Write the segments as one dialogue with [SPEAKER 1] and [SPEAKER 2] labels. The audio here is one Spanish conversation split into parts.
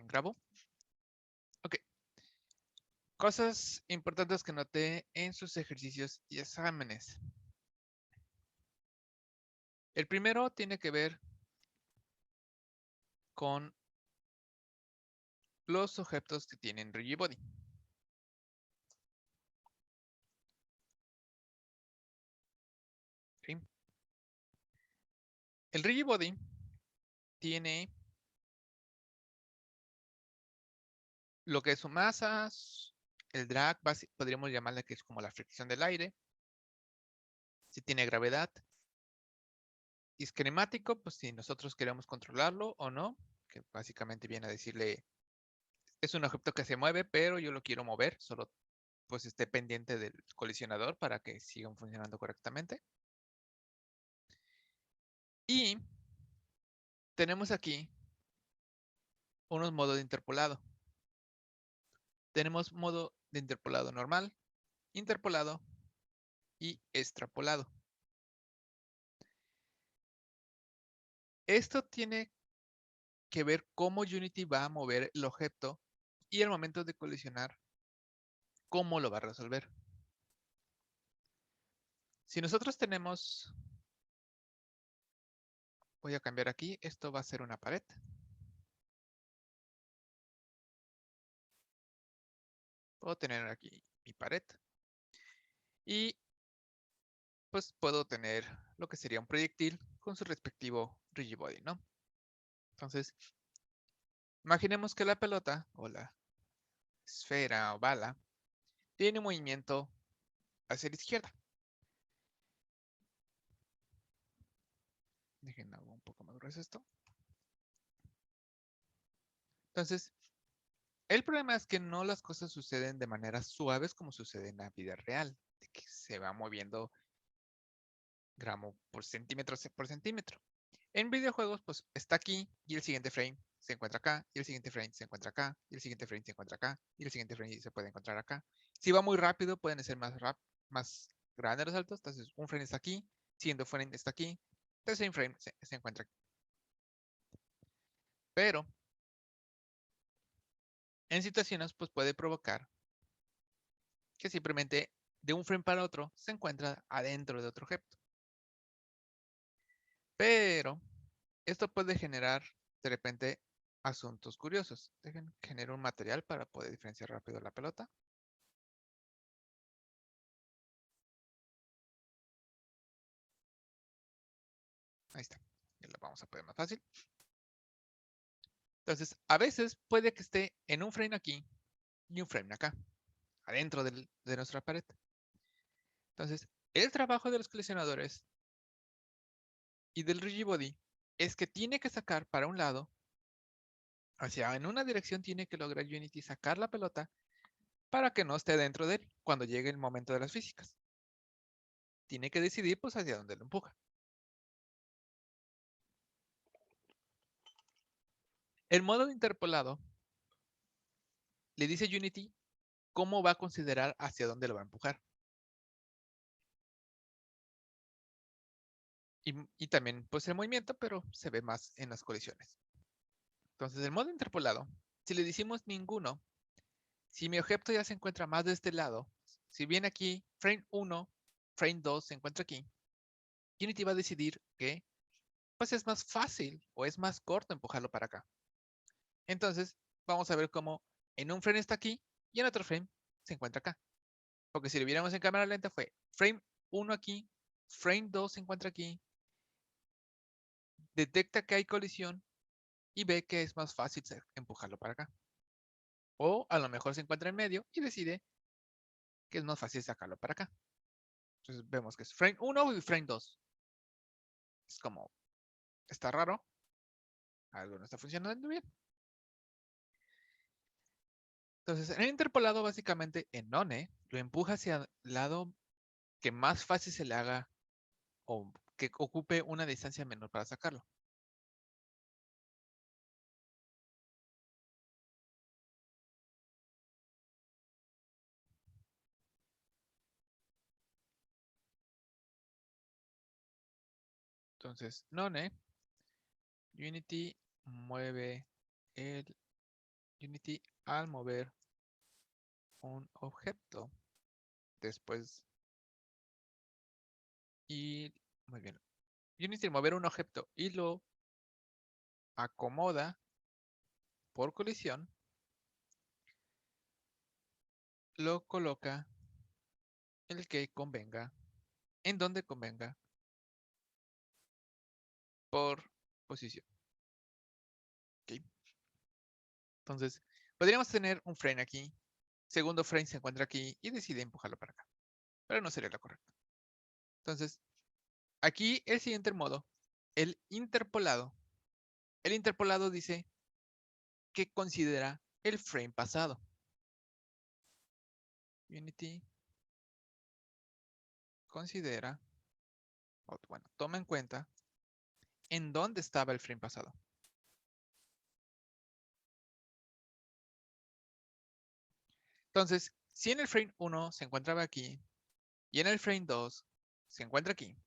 [SPEAKER 1] ¿Grabo? Ok. Cosas importantes que noté en sus ejercicios y exámenes. El primero tiene que ver con los objetos que tienen Rigibody. ¿Sí? El Rigibody tiene lo que es su masa, el drag, podríamos llamarle que es como la fricción del aire. Si tiene gravedad. Y es kinemático, pues si nosotros queremos controlarlo o no, que básicamente viene a decirle, es un objeto que se mueve, pero yo lo quiero mover, solo pues esté pendiente del colisionador para que sigan funcionando correctamente. Y tenemos aquí unos modos de interpolado. Tenemos modo de interpolado normal, interpolado y extrapolado. Esto tiene que ver cómo Unity va a mover el objeto y al momento de colisionar, cómo lo va a resolver. Si nosotros tenemos, voy a cambiar aquí, esto va a ser una pared. Puedo tener aquí mi pared. Y pues puedo tener lo que sería un proyectil con su respectivo rigibody, ¿no? Entonces, imaginemos que la pelota o la esfera o bala tiene un movimiento hacia la izquierda. Dejen algo un poco más grueso esto. Entonces, el problema es que no las cosas suceden de manera suaves como sucede en la vida real, de que se va moviendo gramo por centímetro. En videojuegos, pues está aquí y el siguiente frame se encuentra acá, y el siguiente frame se encuentra acá, y el siguiente frame se encuentra acá, y el siguiente frame se puede encontrar acá. Si va muy rápido, pueden ser más grandes los saltos. Entonces, un frame está aquí, siguiente frame está aquí, tercer frame se encuentra aquí. Pero en situaciones, pues puede provocar que simplemente de un frame para otro se encuentra adentro de otro objeto. Pero esto puede generar de repente asuntos curiosos. Dejen generar un material para poder diferenciar rápido la pelota. Ahí está. Ya la vamos a poner más fácil. Entonces, a veces puede que esté en un frame aquí y un frame acá, adentro de nuestra pared. Entonces, el trabajo de los colisionadores y del rigibody es que tiene que sacar para un lado, hacia en una dirección tiene que lograr Unity sacar la pelota para que no esté dentro de él cuando llegue el momento de las físicas. Tiene que decidir pues hacia dónde lo empuja. El modo de interpolado le dice a Unity cómo va a considerar hacia dónde lo va a empujar. Y también pues el movimiento, pero se ve más en las colisiones. Entonces, el modo interpolado, si le decimos ninguno, si mi objeto ya se encuentra más de este lado, si viene aquí, frame 1, frame 2 se encuentra aquí, Unity va a decidir que pues es más fácil o es más corto empujarlo para acá. Entonces, vamos a ver cómo en un frame está aquí y en otro frame se encuentra acá. Porque si lo viéramos en cámara lenta fue frame 1 aquí, frame 2 se encuentra aquí, detecta que hay colisión y ve que es más fácil empujarlo para acá. O a lo mejor se encuentra en medio y decide que es más fácil sacarlo para acá. Entonces vemos que es frame 1 y frame 2. Es como, está raro. Algo no está funcionando bien. Entonces, en el interpolado, básicamente, en None, lo empuja hacia el lado que más fácil se le haga o que ocupe una distancia menor para sacarlo. Entonces, None, Unity mueve el Unity al mover un objeto después y muy bien. Unity al mover un objeto y lo acomoda por colisión, lo coloca el que convenga, en donde convenga, por posición. ¿Ok? Entonces, podríamos tener un frame aquí, segundo frame se encuentra aquí y decide empujarlo para acá, pero no sería lo correcto. Entonces, aquí el siguiente modo, el interpolado. El interpolado dice que considera el frame pasado. Unity considera, o bueno, toma en cuenta en dónde estaba el frame pasado. Entonces, si en el frame 1 se encontraba aquí y en el frame 2 se encuentra aquí,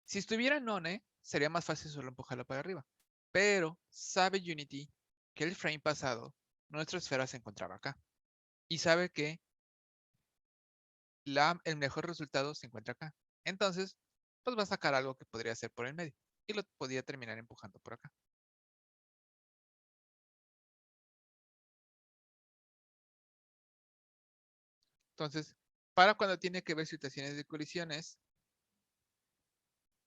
[SPEAKER 1] si estuviera en None, sería más fácil solo empujarlo para arriba. Pero sabe Unity que el frame pasado, nuestra esfera se encontraba acá. Y sabe que el mejor resultado se encuentra acá. Entonces, pues va a sacar algo que podría ser por el medio. Y lo podría terminar empujando por acá. Entonces, para cuando tiene que ver situaciones de colisiones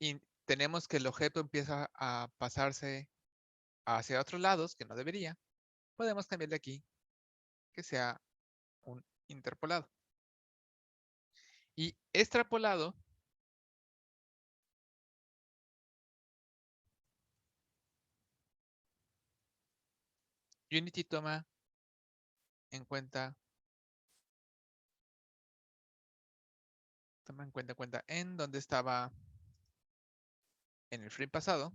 [SPEAKER 1] y tenemos que el objeto empieza a pasarse hacia otros lados, que no debería, podemos cambiarle aquí que sea un interpolado. Y extrapolado Unity toma en cuenta, en donde estaba en el frame pasado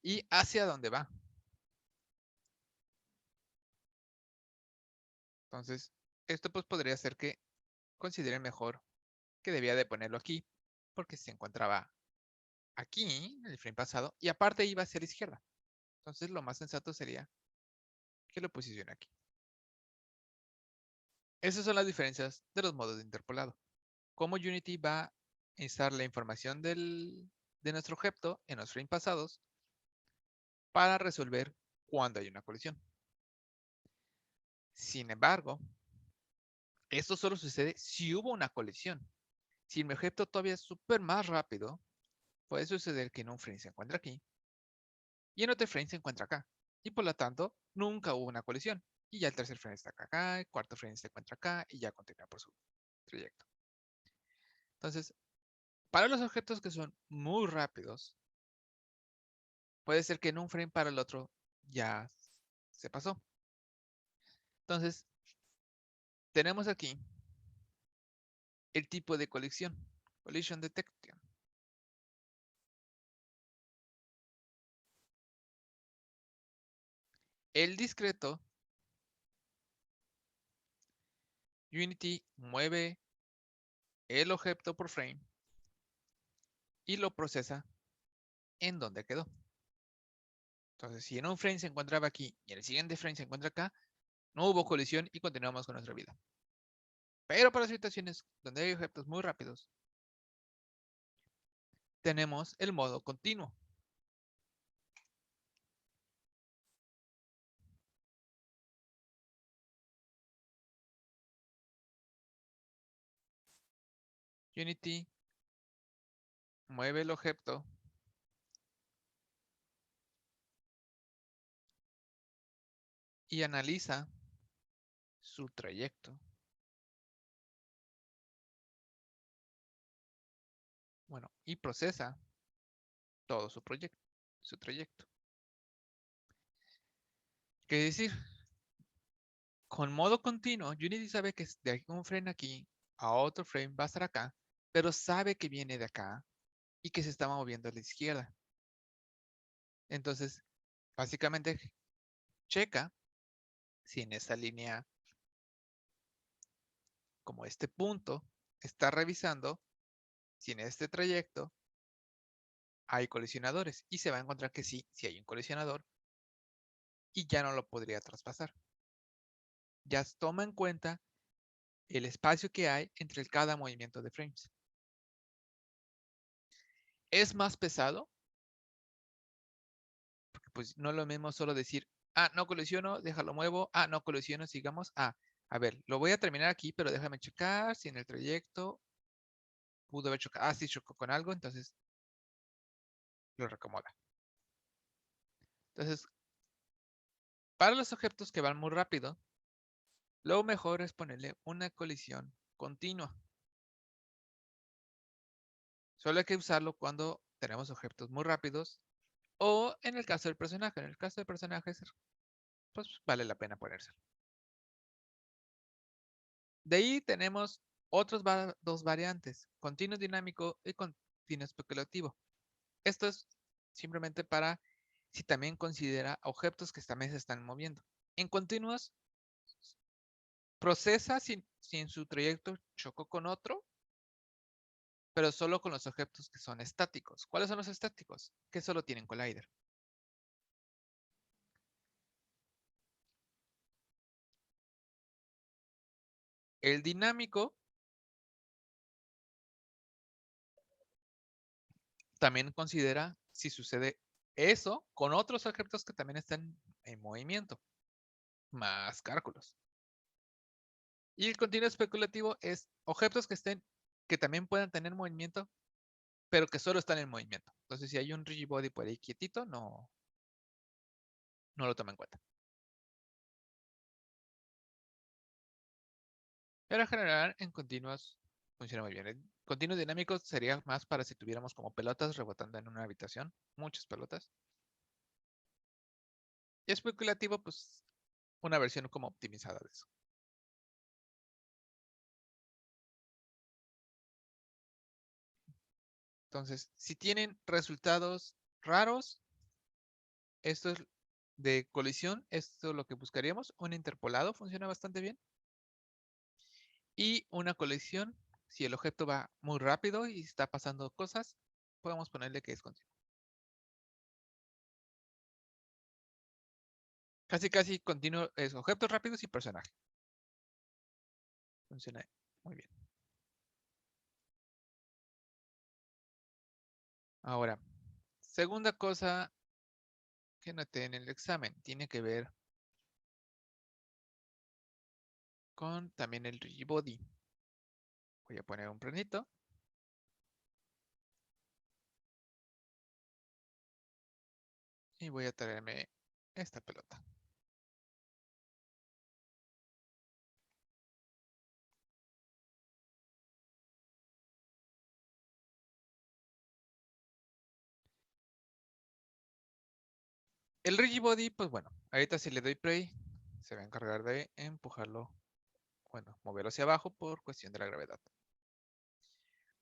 [SPEAKER 1] y hacia dónde va. Entonces, esto pues podría ser que considere mejor que debía de ponerlo aquí, porque se encontraba aquí, en el frame pasado, y aparte iba hacia la izquierda. Entonces, lo más sensato sería que lo posicione aquí. Esas son las diferencias de los modos de interpolado. Cómo Unity va a instar la información de nuestro objeto en los frames pasados para resolver cuando hay una colisión. Sin embargo, esto solo sucede si hubo una colisión. Si mi objeto todavía es súper más rápido, puede suceder que en un frame se encuentra aquí y en otro frame se encuentra acá. Y por lo tanto, nunca hubo una colisión. Y ya el tercer frame está acá, el cuarto frame se encuentra acá y ya continúa por su trayecto. Entonces, para los objetos que son muy rápidos, puede ser que en un frame para el otro ya se pasó. Entonces, tenemos aquí el tipo de colisión, collision detection. El discreto, Unity mueve el objeto por frame y lo procesa en donde quedó. Entonces, si en un frame se encontraba aquí y en el siguiente frame se encuentra acá, no hubo colisión y continuamos con nuestra vida. Pero para situaciones donde hay objetos muy rápidos, tenemos el modo continuo. Unity mueve el objeto y analiza su trayecto. Bueno, y procesa todo su proyecto, su trayecto. ¿Qué decir? Con modo continuo, Unity sabe que de un frame aquí a otro frame va a estar acá, pero sabe que viene de acá y que se está moviendo a la izquierda. Entonces, básicamente checa si en esa línea, como este punto, está revisando si en este trayecto hay colisionadores y se va a encontrar que sí, si hay un colisionador, y ya no lo podría traspasar. Ya toma en cuenta el espacio que hay entre cada movimiento de frames. Es más pesado, porque pues no es lo mismo solo decir, no colisiono, déjalo muevo, no colisiono, sigamos, a ver, lo voy a terminar aquí, pero déjame checar si en el trayecto pudo haber chocado, sí chocó con algo, entonces lo recomoda. Entonces, para los objetos que van muy rápido, lo mejor es ponerle una colisión continua. Solo hay que usarlo cuando tenemos objetos muy rápidos o en el caso del personaje. En el caso del personaje, pues vale la pena ponérselo. De ahí tenemos otros dos variantes, continuo dinámico y continuo especulativo. Esto es simplemente para si también considera objetos que también se están moviendo. En continuos, procesa si en su trayecto chocó con otro, pero solo con los objetos que son estáticos. ¿Cuáles son los estáticos? Que solo tienen collider. El dinámico también considera si sucede eso con otros objetos que también están en movimiento, más cálculos. Y el continuo especulativo es objetos que también puedan tener movimiento, pero que solo están en movimiento. Entonces, si hay un rigid body por ahí quietito, no lo toma en cuenta. Pero en general, en continuos funciona muy bien. El continuo dinámico sería más para si tuviéramos como pelotas rebotando en una habitación, muchas pelotas. Y especulativo, pues, una versión como optimizada de eso. Entonces, si tienen resultados raros, esto es de colisión, esto es lo que buscaríamos. Un interpolado funciona bastante bien. Y una colisión, si el objeto va muy rápido y está pasando cosas, podemos ponerle que es continuo. Casi continuo es objetos rápidos y personaje. Funciona muy bien. Ahora, segunda cosa que noté en el examen, tiene que ver con también el rigid body. Voy a poner un prenito. Y voy a traerme esta pelota. El rigid body, pues bueno, ahorita si le doy play, se va a encargar de empujarlo, bueno, moverlo hacia abajo por cuestión de la gravedad.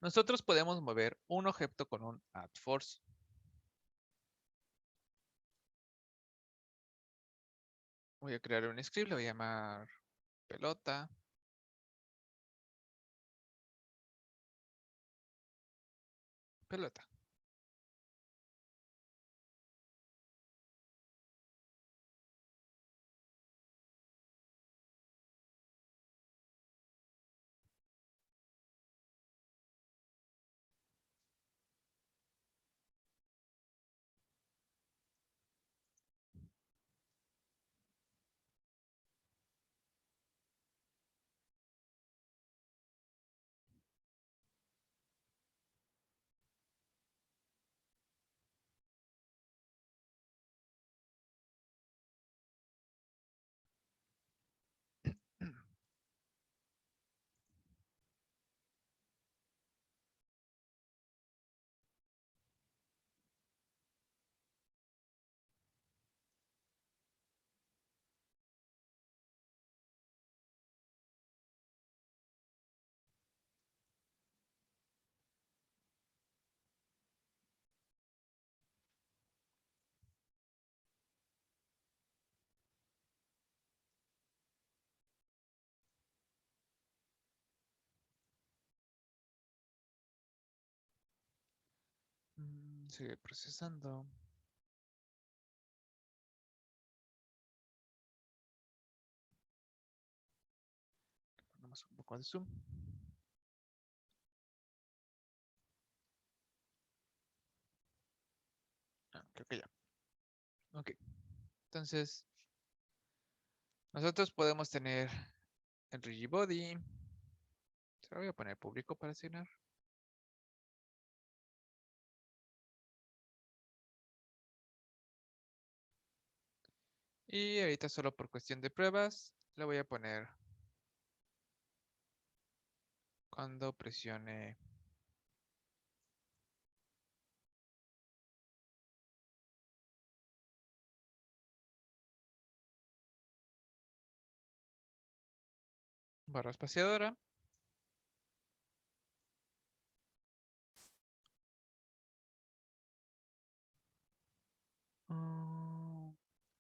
[SPEAKER 1] Nosotros podemos mover un objeto con un add force. Voy a crear un script, le voy a llamar pelota. Pelota. Sigue procesando. poco de zoom. Creo que ya. Ok. Entonces, nosotros podemos tener el rigibody. Se lo voy a poner público para asignar. Y ahorita solo por cuestión de pruebas, le voy a poner cuando presione barra espaciadora.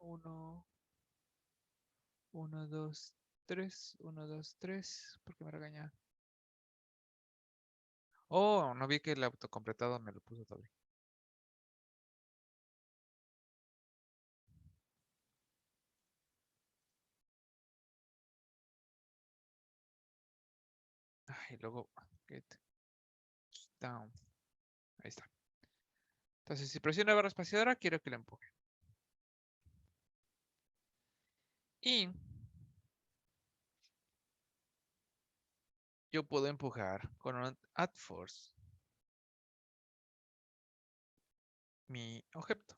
[SPEAKER 1] Uno, 1, 2, 3, 1, 2, 3. ¿Por qué me regaña? Oh, no vi que el autocompletado me lo puso todavía. Y luego, get down. Ahí está. Entonces, si presiona barra espaciadora, quiero que la empuje. Y yo puedo empujar con un add force mi objeto.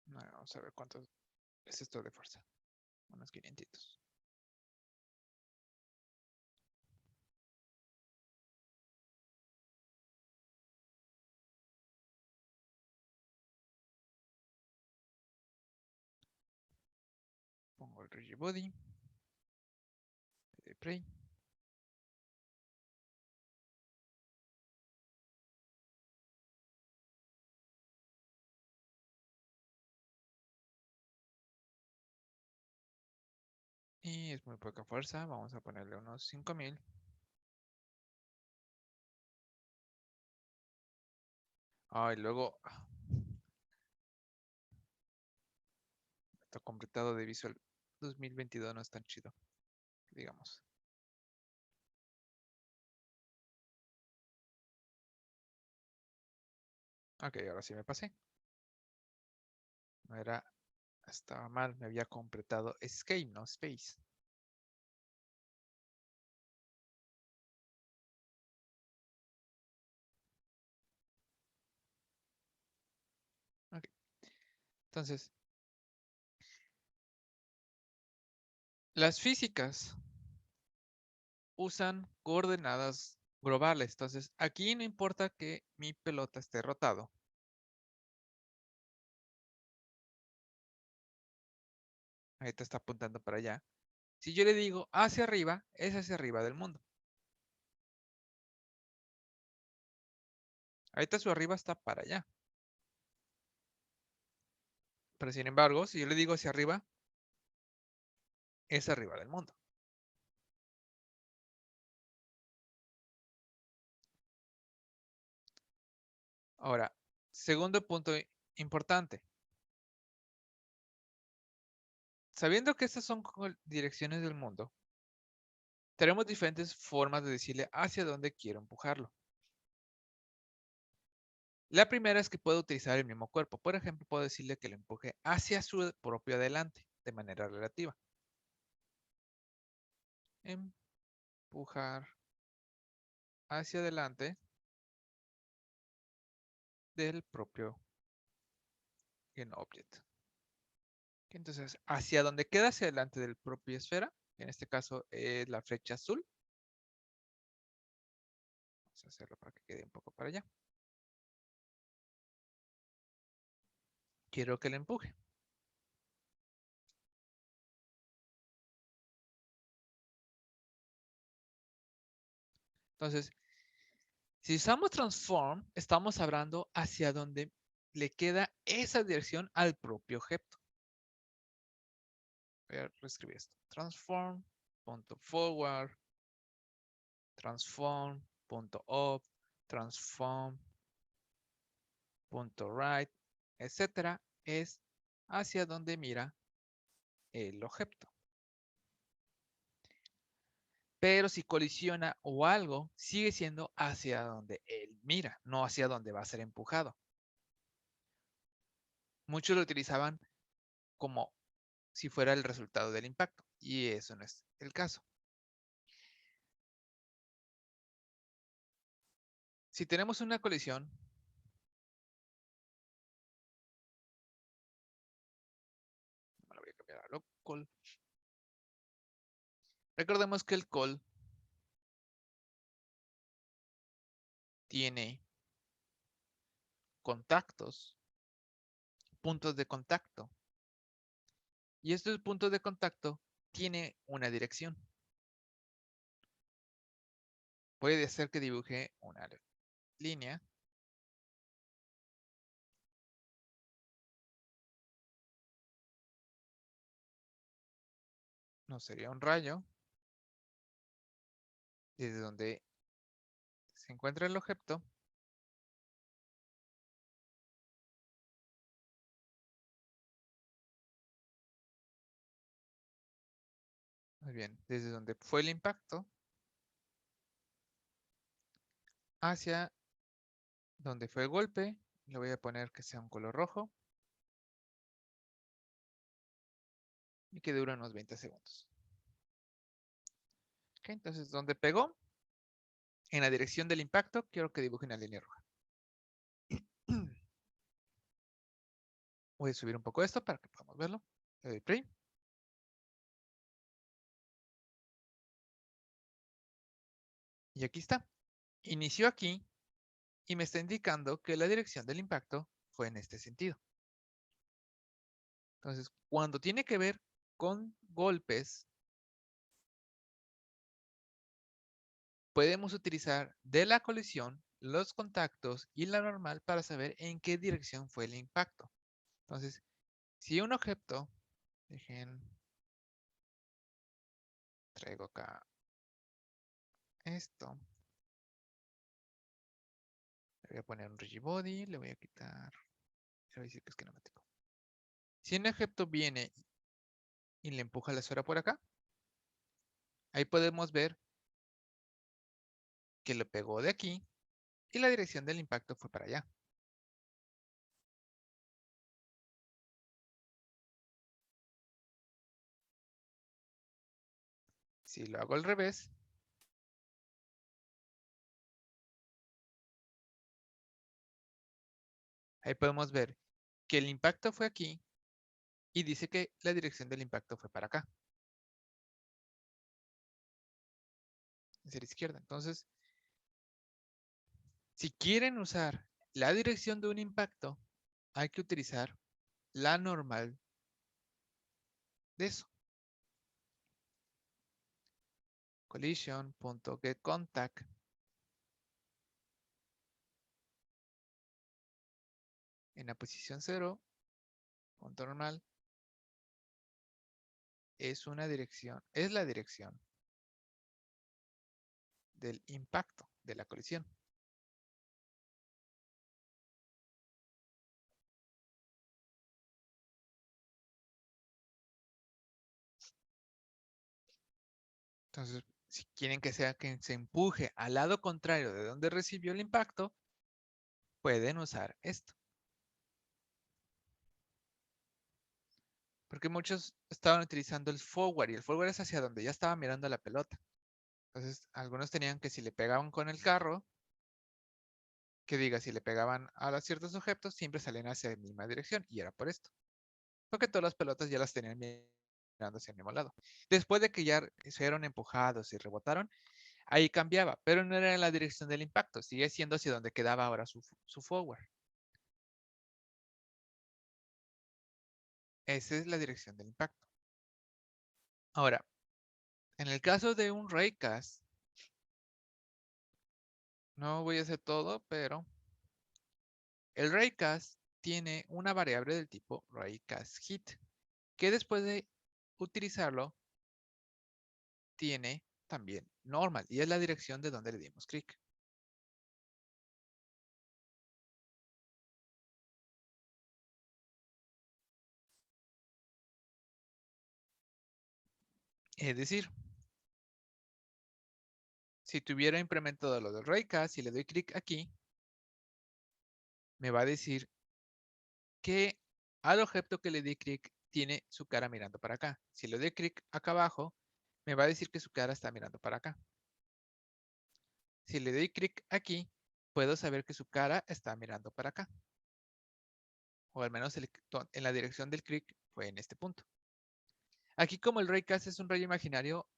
[SPEAKER 1] Vamos a ver cuánto es esto de fuerza. Unos 500. Pongo el rigid body. Play. Y es muy poca fuerza. Vamos a ponerle unos 5000. Y luego está completado de Visual 2022 no es tan chido, digamos. Ok, ahora sí me pasé. No era, estaba mal, me había completado Escape, no Space. Ok, entonces, las físicas usan coordenadas globales. Entonces, aquí no importa que mi pelota esté rotado. Ahorita está apuntando para allá. Si yo le digo hacia arriba, es hacia arriba del mundo. Ahorita su arriba está para allá. Pero sin embargo, si yo le digo hacia arriba, es arriba del mundo. Ahora, segundo punto importante. Sabiendo que estas son direcciones del mundo, tenemos diferentes formas de decirle hacia dónde quiero empujarlo. La primera es que puedo utilizar el mismo cuerpo. Por ejemplo, puedo decirle que lo empuje hacia su propio adelante, de manera relativa. Empujar hacia adelante del propio GenObject. Entonces, hacia donde queda hacia adelante del propio esfera, en este caso es la flecha azul. Vamos a hacerlo para que quede un poco para allá. Quiero que le empuje. Entonces, si usamos transform, estamos hablando hacia donde le queda esa dirección al propio objeto. Voy a reescribir esto. Transform.forward, transform.up, transform.right, etcétera, es hacia donde mira el objeto. Pero si colisiona o algo, sigue siendo hacia donde él mira, no hacia donde va a ser empujado. Muchos lo utilizaban como si fuera el resultado del impacto, y eso no es el caso. Si tenemos una colisión, me lo voy a cambiar a local. Recordemos que el call tiene contactos, puntos de contacto, y estos puntos de contacto tienen una dirección. Puede ser que dibuje una línea. No sería un rayo. Desde donde se encuentra el objeto. Muy bien, desde donde fue el impacto hacia donde fue el golpe. Le voy a poner que sea un color rojo. Y que dure unos 20 segundos. Ok, entonces, donde pegó, en la dirección del impacto, quiero que dibuje una línea roja. Voy a subir un poco esto para que podamos verlo. Le doy play. Y aquí está. Inició aquí y me está indicando que la dirección del impacto fue en este sentido. Entonces, cuando tiene que ver con golpes, podemos utilizar de la colisión los contactos y la normal para saber en qué dirección fue el impacto. Entonces, si un objeto, dejen, traigo acá esto, le voy a poner un rigid body, le voy a quitar, le voy a decir que es kinemático. Si un objeto viene y le empuja la esfera por acá, ahí podemos ver que lo pegó de aquí y la dirección del impacto fue para allá. Si lo hago al revés, ahí podemos ver que el impacto fue aquí y dice que la dirección del impacto fue para acá, hacia la izquierda. Entonces, si quieren usar la dirección de un impacto, hay que utilizar la normal de eso. Collision.getContact en la posición 0, punto normal, es una dirección, es la dirección del impacto de la colisión. Entonces, si quieren que sea que se empuje al lado contrario de donde recibió el impacto, pueden usar esto. Porque muchos estaban utilizando el forward y el forward es hacia donde ya estaba mirando la pelota. Entonces, algunos tenían que si le pegaban con el carro, que diga, si le pegaban a los ciertos objetos, siempre salían hacia la misma dirección. Y era por esto. Porque todas las pelotas ya las tenían mirando hacia el mismo lado. Después de que ya fueron empujados y rebotaron, ahí cambiaba, pero no era en la dirección del impacto, sigue siendo hacia donde quedaba ahora su forward. Esa es la dirección del impacto. Ahora, en el caso de un raycast, no voy a hacer todo, pero el raycast tiene una variable del tipo raycast_hit, que después de utilizarlo, tiene también normal, y es la dirección de donde le dimos clic. Es decir, si tuviera implementado lo del raycast y le doy clic aquí, me va a decir que al objeto que le di clic tiene su cara mirando para acá. Si le doy clic acá abajo, me va a decir que su cara está mirando para acá. Si le doy clic aquí, puedo saber que su cara está mirando para acá. O al menos en la dirección del clic fue en este punto. Aquí como el raycast es un rayo imaginario,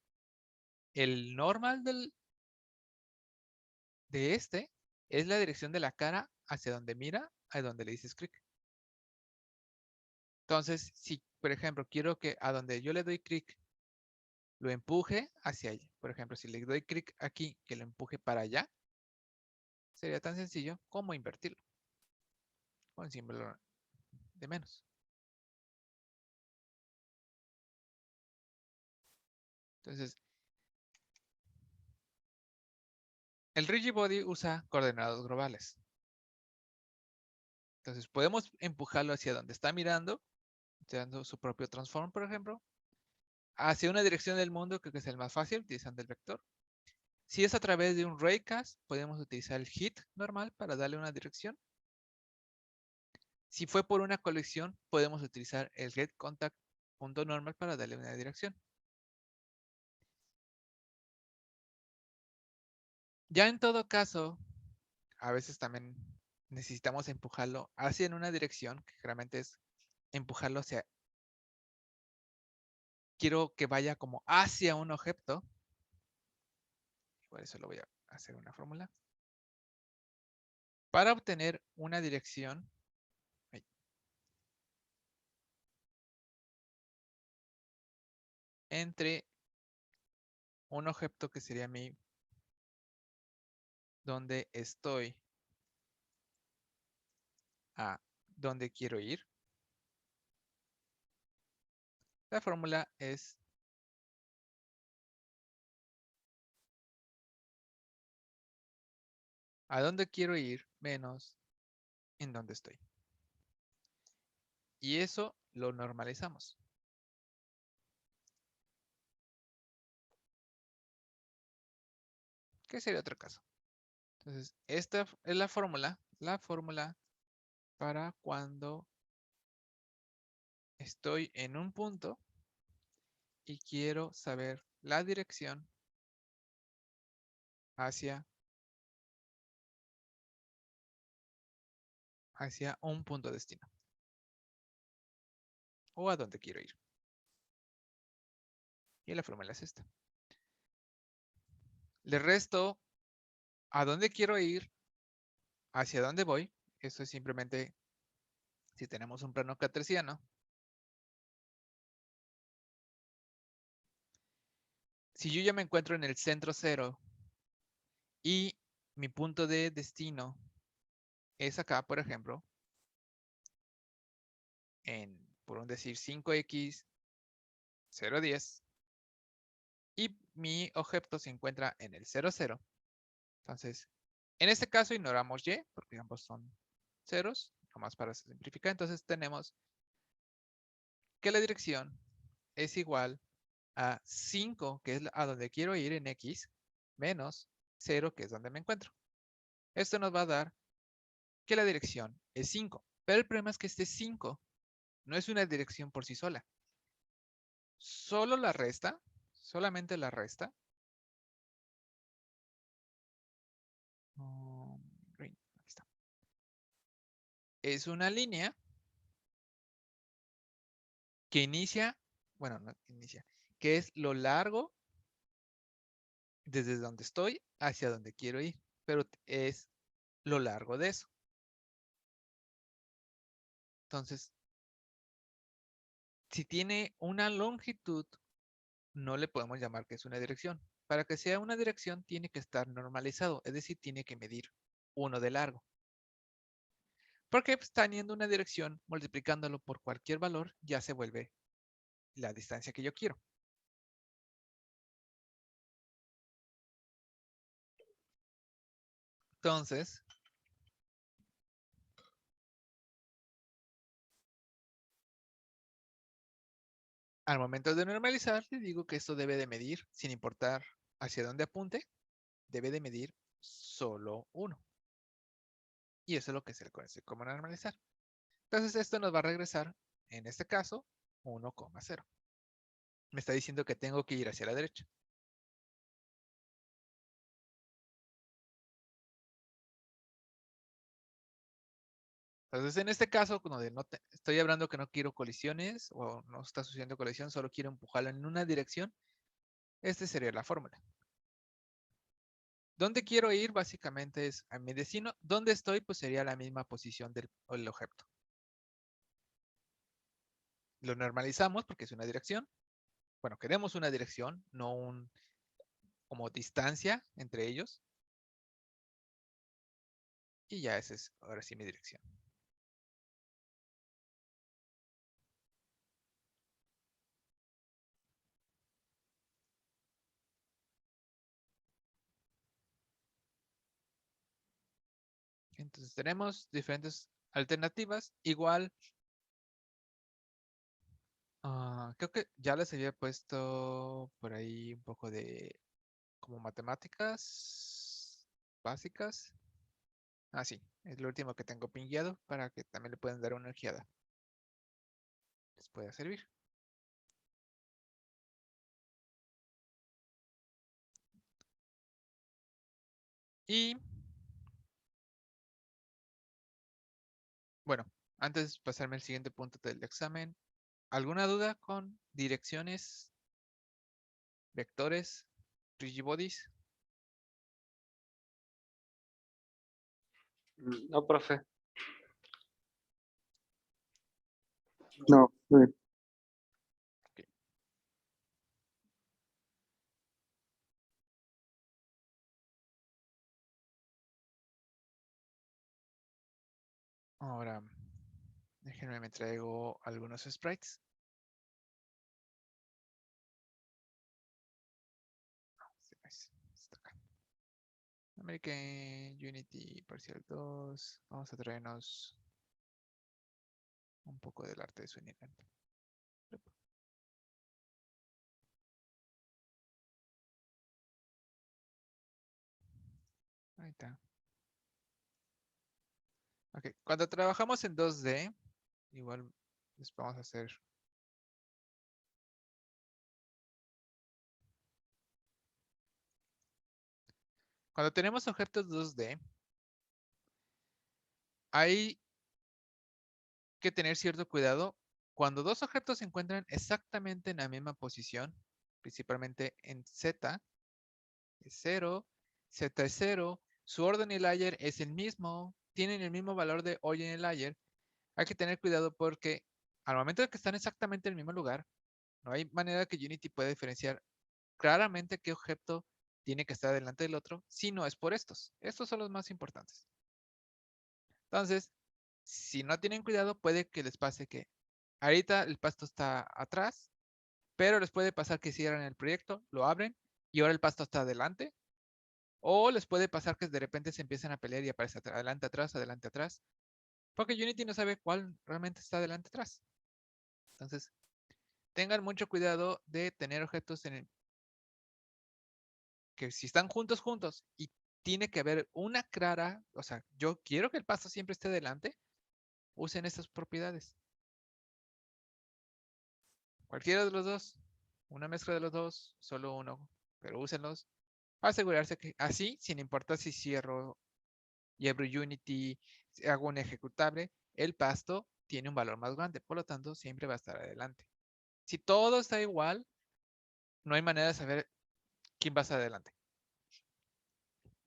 [SPEAKER 1] el normal de este es la dirección de la cara hacia donde mira, a donde le dices clic. Entonces, si por ejemplo quiero que a donde yo le doy clic lo empuje hacia allá. Por ejemplo, si le doy clic aquí que lo empuje para allá, sería tan sencillo como invertirlo con símbolo de menos. Entonces, el Rigibody usa coordenadas globales. Entonces, podemos empujarlo hacia donde está mirando, utilizando su propio transform, por ejemplo, hacia una dirección del mundo, que es el más fácil, utilizando el vector. Si es a través de un raycast, podemos utilizar el hit normal para darle una dirección. Si fue por una colección, podemos utilizar el getContact.normal para darle una dirección. Ya en todo caso, a veces también necesitamos empujarlo hacia en una dirección, que generalmente es empujarlo hacia, quiero que vaya como hacia un objeto. Por eso lo voy a hacer una fórmula. Para obtener una dirección, entre un objeto que sería mi, donde estoy, a donde quiero ir. La fórmula es a dónde quiero ir menos en dónde estoy. Y eso lo normalizamos. ¿Qué sería otro caso? Entonces, esta es la fórmula para cuando estoy en un punto y quiero saber la dirección hacia un punto destino o a dónde quiero ir. Y la fórmula es esta. Le resto a dónde quiero ir, hacia dónde voy. Eso es simplemente si tenemos un plano cartesiano. Si yo ya me encuentro en el centro cero y mi punto de destino es acá, por ejemplo, por un decir 5x 0,10 y mi objeto se encuentra en el 0, 0. Entonces, en este caso ignoramos y porque ambos son ceros, nomás para simplificar. Entonces tenemos que la dirección es igual a 5, que es a donde quiero ir en x, menos 0, que es donde me encuentro. Esto nos va a dar que la dirección es 5. Pero el problema es que este 5 no es una dirección por sí sola. Solo la resta, solamente la resta. Aquí está. Es una línea que inicia, bueno, no inicia, que es lo largo desde donde estoy hacia donde quiero ir, pero es lo largo de eso. Entonces, si tiene una longitud, no le podemos llamar que es una dirección. Para que sea una dirección, tiene que estar normalizado, es decir, tiene que medir 1 de largo. Porque pues, teniendo una dirección, multiplicándolo por cualquier valor, ya se vuelve la distancia que yo quiero. Entonces, Al momento de normalizar, le digo que esto debe de medir, sin importar hacia dónde apunte, debe de medir solo 1. Y eso es lo que se le conoce como normalizar. Entonces esto nos va a regresar, en este caso, 1,0. Me está diciendo que tengo que ir hacia la derecha. Entonces, en este caso, donde estoy hablando que no quiero colisiones o no está sucediendo colisión, solo quiero empujarlo en una dirección, esta sería la fórmula. ¿Dónde quiero ir? Básicamente es a mi destino. ¿Dónde estoy? Pues sería la misma posición del objeto. Lo normalizamos porque es una dirección. Bueno, queremos una dirección, no como distancia entre ellos. Y ya esa es ahora sí mi dirección. Entonces tenemos diferentes alternativas. Igual, creo que ya les había puesto por ahí un poco de como matemáticas básicas. Ah, sí, es lo último que tengo pingueado para que también le puedan dar una ojeada. Les puede servir. Y bueno, antes de pasarme al siguiente punto del examen, ¿alguna duda con direcciones, vectores, rigibodies?
[SPEAKER 2] No, profe. No.
[SPEAKER 1] Ok. Ahora, déjenme me traigo algunos sprites. Está acá. American Unity Parcial 2. Vamos a traernos un poco del arte de Swinnerland. Ahí está. Ok, cuando trabajamos en 2D, igual les vamos a hacer. Cuando tenemos objetos 2D, hay que tener cierto cuidado. Cuando dos objetos se encuentran exactamente en la misma posición, principalmente en Z es 0, Z es 0, su orden y layer es el mismo, tienen el mismo valor de hoy en el layer, hay que tener cuidado porque al momento de que están exactamente en el mismo lugar, no hay manera que Unity pueda diferenciar claramente qué objeto tiene que estar delante del otro si no es por estos. Estos son los más importantes. Entonces, si no tienen cuidado, puede que les pase que ahorita el pasto está atrás, pero les puede pasar que cierran el proyecto, lo abren y ahora el pasto está adelante. O les puede pasar que de repente se empiezan a pelear y aparece adelante, atrás, adelante, atrás. Porque Unity no sabe cuál realmente está adelante, atrás. Entonces, tengan mucho cuidado de tener objetos en el que si están juntos, juntos y tiene que haber una clara, o sea, yo quiero que el pasto siempre esté delante, usen estas propiedades. Cualquiera de los dos, una mezcla de los dos, solo uno, pero úsenlos para asegurarse que así, sin importar si cierro y abro Unity, si hago un ejecutable, el pasto tiene un valor más grande, por lo tanto siempre va a estar adelante. Si todo está igual, no hay manera de saber quién va a estar adelante.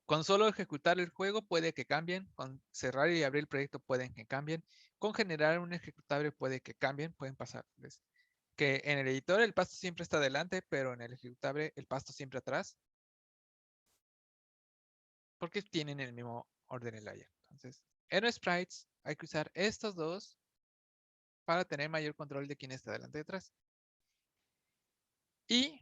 [SPEAKER 1] Con solo ejecutar el juego puede que cambien, con cerrar y abrir el proyecto pueden que cambien, con generar un ejecutable puede que cambien, pueden pasarles. Que en el editor el pasto siempre está adelante, pero en el ejecutable el pasto siempre atrás, porque tienen el mismo orden en layer. Entonces, en sprites hay que usar estos dos para tener mayor control de quién está delante y detrás. Y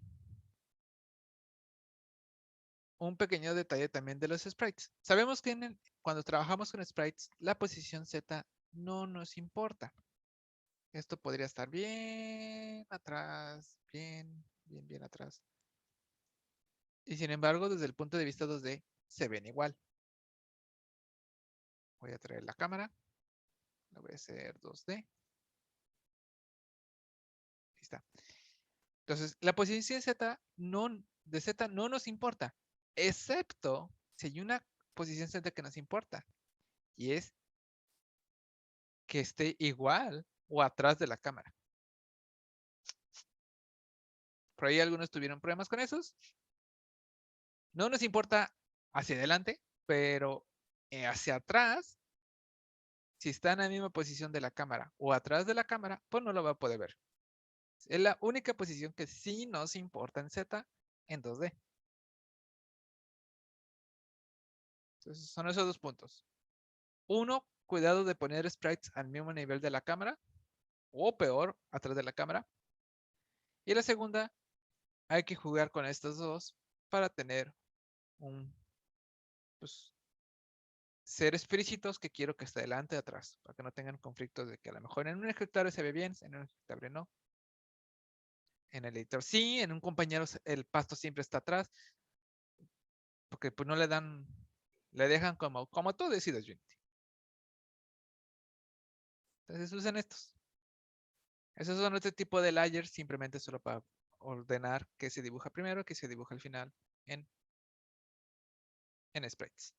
[SPEAKER 1] un pequeño detalle también de los sprites. Sabemos que cuando trabajamos con sprites, la posición Z no nos importa. Esto podría estar bien atrás, bien atrás. Y sin embargo, desde el punto de vista 2D, se ven igual. Voy a traer la cámara. La voy a hacer 2D. Ahí está. Entonces, la posición de Z no nos importa, excepto si hay una posición Z que nos importa. Y es que esté igual o atrás de la cámara. Por ahí algunos tuvieron problemas con esos. No nos importa hacia adelante, pero hacia atrás, si está en la misma posición de la cámara o atrás de la cámara, pues no lo va a poder ver. Es la única posición que sí nos importa en Z en 2D. Entonces son esos dos puntos. Uno, cuidado de poner sprites al mismo nivel de la cámara o peor, atrás de la cámara. Y la segunda, hay que jugar con estos dos para tener un, pues, ser explícitos que quiero que esté delante y atrás, para que no tengan conflictos de que a lo mejor en un escritorio se ve bien, en un escritorio no. En el editor sí, en un compañero el pasto siempre está atrás, porque pues no le dan, le dejan como tú decidas, Unity. Entonces usan estos. Esos son este tipo de layers, simplemente solo para ordenar qué se dibuja primero, qué se dibuja al final en sprites.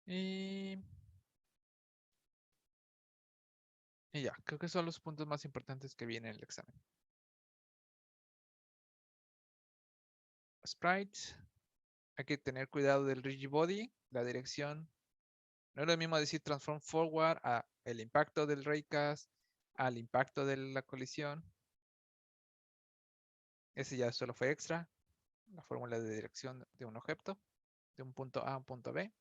[SPEAKER 1] Y ya, creo que son los puntos más importantes que viene en el examen. Sprites. Hay que tener cuidado del rigid body, la dirección. No es lo mismo decir transform forward a el impacto del raycast, al impacto de la colisión. Ese ya solo fue extra. La fórmula de dirección de un objeto, de un punto A a un punto B.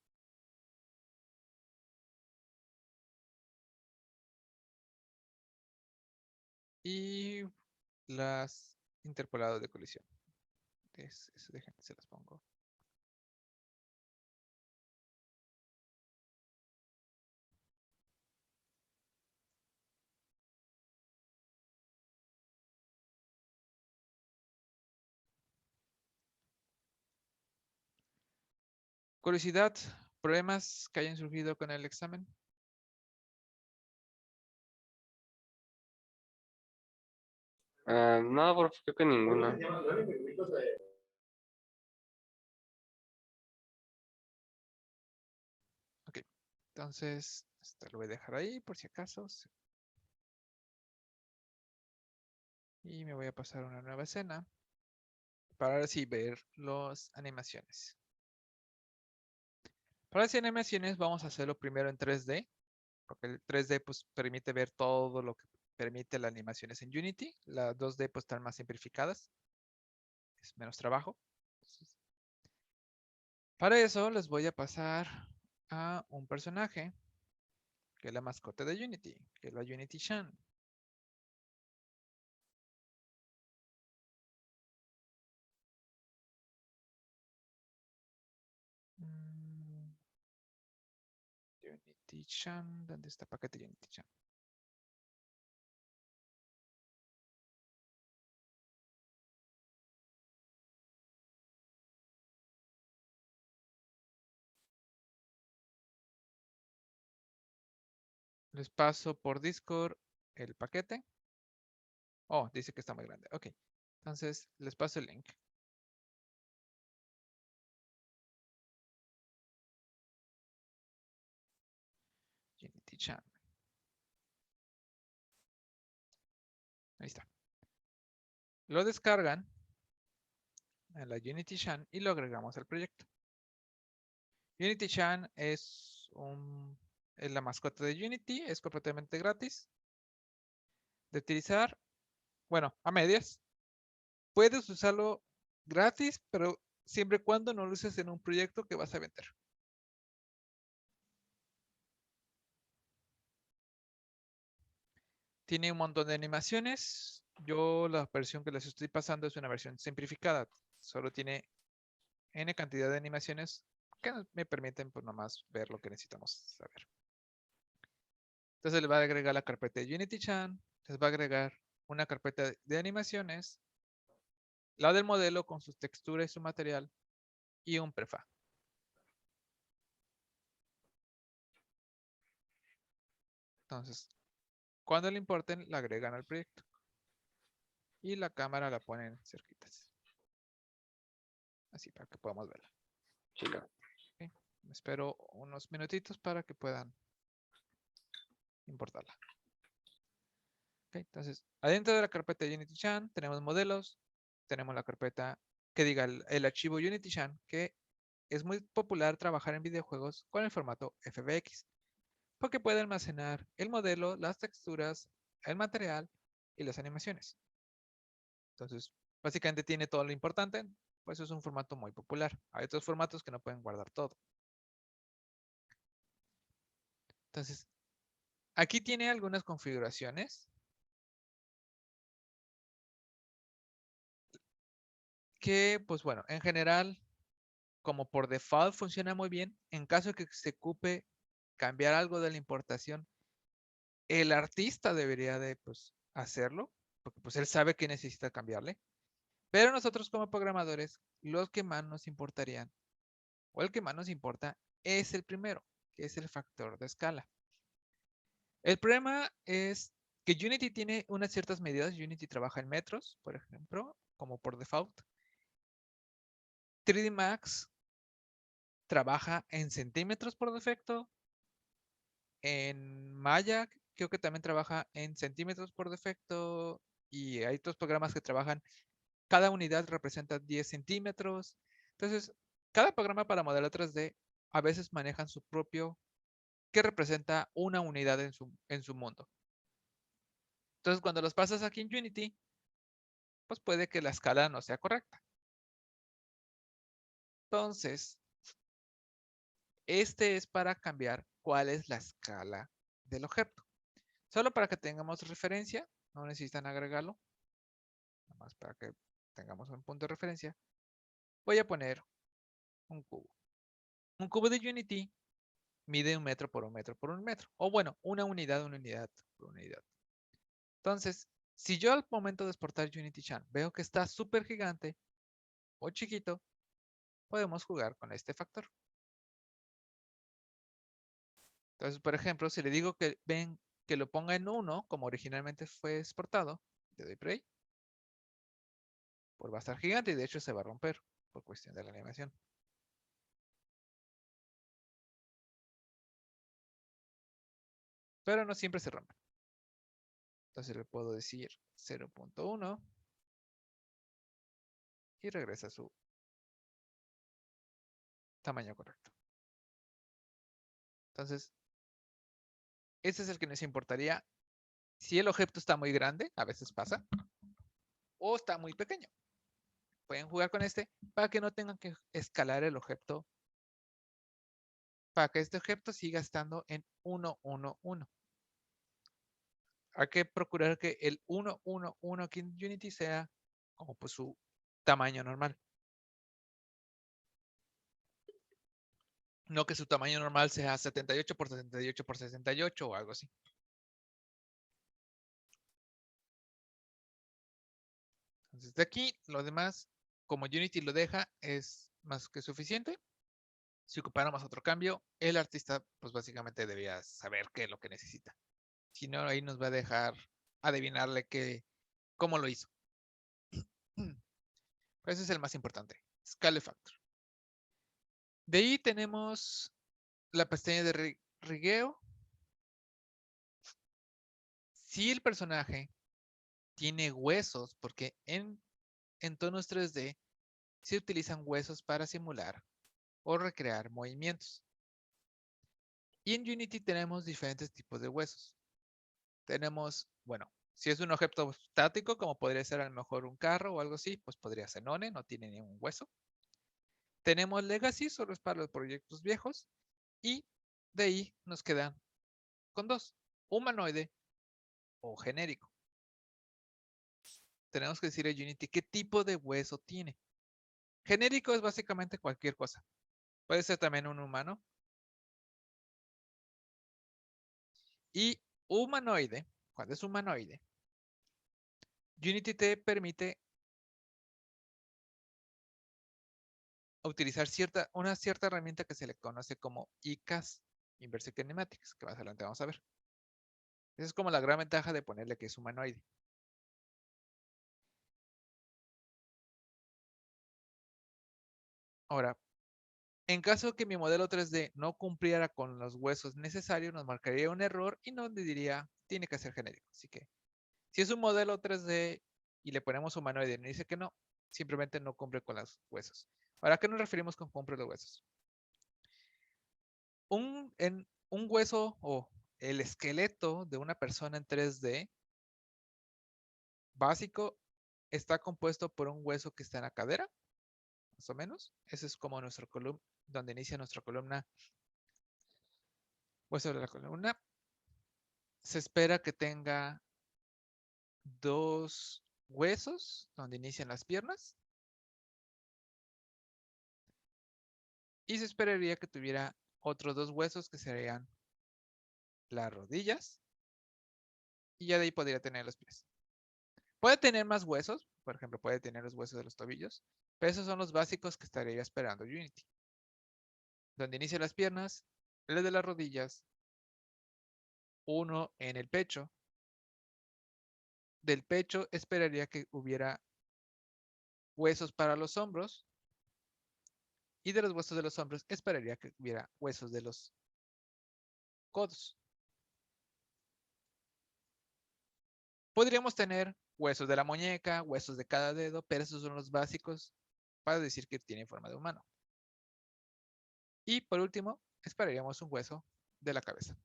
[SPEAKER 1] Y las interpolados de colisión. Dejen, se las pongo. Curiosidad, problemas que hayan surgido con el examen.
[SPEAKER 2] No, profe, creo que ninguna.
[SPEAKER 1] Ok, entonces, lo voy a dejar ahí por si acaso. Y me voy a pasar a una nueva escena para ahora sí ver las animaciones. Para las animaciones vamos a hacerlo primero en 3D, porque el 3D pues, permite ver todo lo que permite las animaciones en Unity. Las 2D pues están más simplificadas, es menos trabajo. Entonces, para eso les voy a pasar a un personaje que es la mascota de Unity, que es la Unity Chan. Unity Chan, ¿dónde está el paquete Unity Chan? Les paso por Discord el paquete. Oh, dice que está muy grande. Ok. Entonces, les paso el link. Unity Chan. Ahí está. Lo descargan en la Unity Chan y lo agregamos al proyecto. Unity Chan es la mascota de Unity, es completamente gratis de utilizar. Bueno, a medias. Puedes usarlo gratis, pero siempre y cuando no lo uses en un proyecto que vas a vender. Tiene un montón de animaciones. Yo la versión que les estoy pasando es una versión simplificada. Solo tiene N cantidad de animaciones que me permiten pues nomás ver lo que necesitamos saber. Entonces le va a agregar la carpeta de UnityChan, les va a agregar una carpeta de animaciones, la del modelo con sus texturas y su material, y un prefa. Entonces, cuando le importen, la agregan al proyecto. Y la cámara la ponen cerquitas. Así para que podamos verla.
[SPEAKER 2] Chica.
[SPEAKER 1] Ok, espero unos minutitos para que puedan importarla. Ok, entonces, adentro de la carpeta de UnityChan tenemos modelos, tenemos la carpeta que diga el archivo UnityChan, que es muy popular trabajar en videojuegos con el formato FBX, porque puede almacenar el modelo, las texturas, el material y las animaciones. Entonces, básicamente tiene todo lo importante, pues es un formato muy popular. Hay otros formatos que no pueden guardar todo. Entonces, aquí tiene algunas configuraciones que, pues bueno, en general, como por default funciona muy bien, en caso de que se ocupe cambiar algo de la importación, el artista debería de pues, hacerlo, porque pues él sabe que necesita cambiarle. Pero nosotros como programadores, los que más nos importarían, o el que más nos importa, es el primero, que es el factor de escala. El problema es que Unity tiene unas ciertas medidas. Unity trabaja en metros, por ejemplo, como por default. 3D Max trabaja en centímetros por defecto. En Maya creo que también trabaja en centímetros por defecto. Y hay otros programas que trabajan, cada unidad representa 10 centímetros. Entonces, cada programa para modelar 3D a veces manejan su propio, que representa una unidad en su mundo. Entonces, cuando los pasas aquí en Unity, pues puede que la escala no sea correcta. Entonces, este es para cambiar cuál es la escala del objeto. Solo para que tengamos referencia, no necesitan agregarlo, nada más para que tengamos un punto de referencia. Voy a poner un cubo. Un cubo de Unity mide 1 metro por 1 metro por 1 metro. O bueno, una unidad por unidad. Entonces, si yo al momento de exportar UnityChan veo que está súper gigante o chiquito, podemos jugar con este factor. Entonces, por ejemplo, si le digo que ven que lo ponga en 1, como originalmente fue exportado, le doy play, pues va a estar gigante y de hecho se va a romper por cuestión de la animación. Pero no siempre se rompe. Entonces le puedo decir 0.1 y regresa a su tamaño correcto. Entonces, este es el que nos importaría si el objeto está muy grande, a veces pasa, o está muy pequeño. Pueden jugar con este para que no tengan que escalar el objeto, para que este objeto siga estando en 1, 1, 1. Hay que procurar que el 1, 1, 1 aquí en Unity sea como pues su tamaño normal. No que su tamaño normal sea 78 por 78 por 68 o algo así. Entonces de aquí, lo demás, como Unity lo deja, es más que suficiente. Si ocupáramos otro cambio, el artista pues básicamente debía saber qué es lo que necesita. Si no, ahí nos va a dejar adivinarle cómo lo hizo. Pues ese es el más importante, Scale Factor. De ahí tenemos la pestaña de rigueo. Si el personaje tiene huesos, porque en entornos 3D se utilizan huesos para simular o recrear movimientos. Y en Unity tenemos diferentes tipos de huesos. Tenemos, bueno, si es un objeto estático, como podría ser a lo mejor un carro o algo así, pues podría ser None, no tiene ningún hueso. Tenemos Legacy, solo es para los proyectos viejos. Y de ahí nos quedan con dos, humanoide o genérico. tenemos que decirle a Unity qué tipo de hueso tiene. Genérico es básicamente cualquier cosa. Puede ser también un humano. Y humanoide, cuando es humanoide, Unity te permite utilizar una cierta herramienta que se le conoce como ICAS, Inverse Kinematics, que más adelante vamos a ver. Esa es como la gran ventaja de ponerle que es humanoide. Ahora, en caso que mi modelo 3D no cumpliera con los huesos necesarios, nos marcaría un error y nos diría, tiene que ser genérico. Así que, si es un modelo 3D y le ponemos humanoide y nos dice que no, simplemente no cumple con los huesos. Ahora, ¿a qué nos referimos con cumple los huesos? Un hueso o el esqueleto de una persona en 3D básico está compuesto por un hueso que está en la cadera, más o menos. Ese es como nuestra columna, donde inicia nuestra columna, hueso de la columna. Se espera que tenga 2 huesos donde inician las piernas. Y se esperaría que tuviera otros 2 huesos que serían las rodillas. Y ya de ahí podría tener los pies. Puede tener más huesos, por ejemplo, puede tener los huesos de los tobillos, pero esos son los básicos que estaría esperando Unity. Donde inicia las piernas, el de las rodillas, uno en el pecho. Del pecho esperaría que hubiera huesos para los hombros. Y de los huesos de los hombros esperaría que hubiera huesos de los codos. Podríamos tener huesos de la muñeca, huesos de cada dedo, pero esos son los básicos para decir que tiene forma de humano. Y por último, esperaríamos un hueso de la cabeza.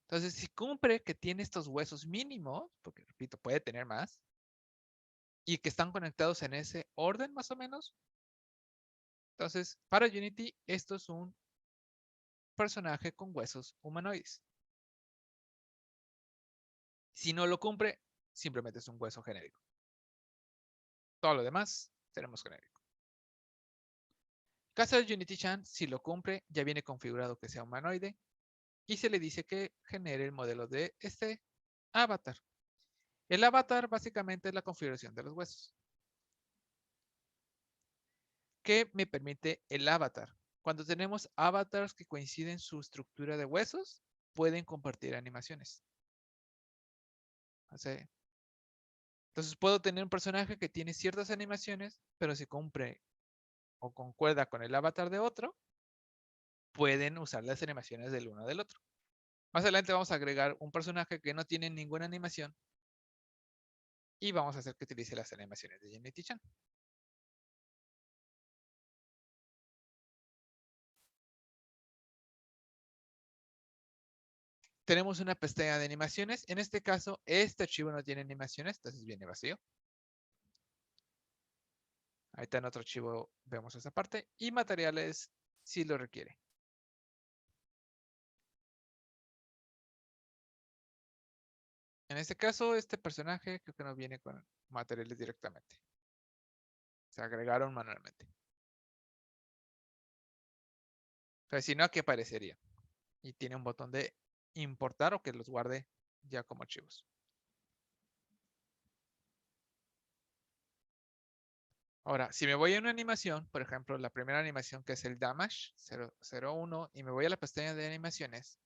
[SPEAKER 1] Entonces, si cumple que tiene estos huesos mínimos, porque repito, puede tener más, y que están conectados en ese orden más o menos, entonces para Unity esto es un personaje con huesos humanoides. Si no lo cumple, simplemente es un hueso genérico. Todo lo demás tenemos genérico. Caso de Unity Chan, si lo cumple, ya viene configurado que sea humanoide y se le dice que genere el modelo de este avatar. El avatar básicamente es la configuración de los huesos. ¿Qué me permite el avatar? Cuando tenemos avatars que coinciden su estructura de huesos, pueden compartir animaciones. Entonces puedo tener un personaje que tiene ciertas animaciones, pero si cumple o concuerda con el avatar de otro, pueden usar las animaciones del uno del otro. Más adelante vamos a agregar un personaje que no tiene ninguna animación y vamos a hacer que utilice las animaciones de Unity Chan. Tenemos una pestaña de animaciones. En este caso, este archivo no tiene animaciones, entonces viene vacío. Ahí está en otro archivo, vemos esa parte. Y materiales, si lo requiere. En este caso, este personaje creo que no viene con materiales directamente. Se agregaron manualmente. Entonces, si no, aquí aparecería. Y tiene un botón de importar o que los guarde ya como archivos. Ahora, si me voy a una animación, por ejemplo, la primera animación que es el Damage 001 y me voy a la pestaña de animaciones.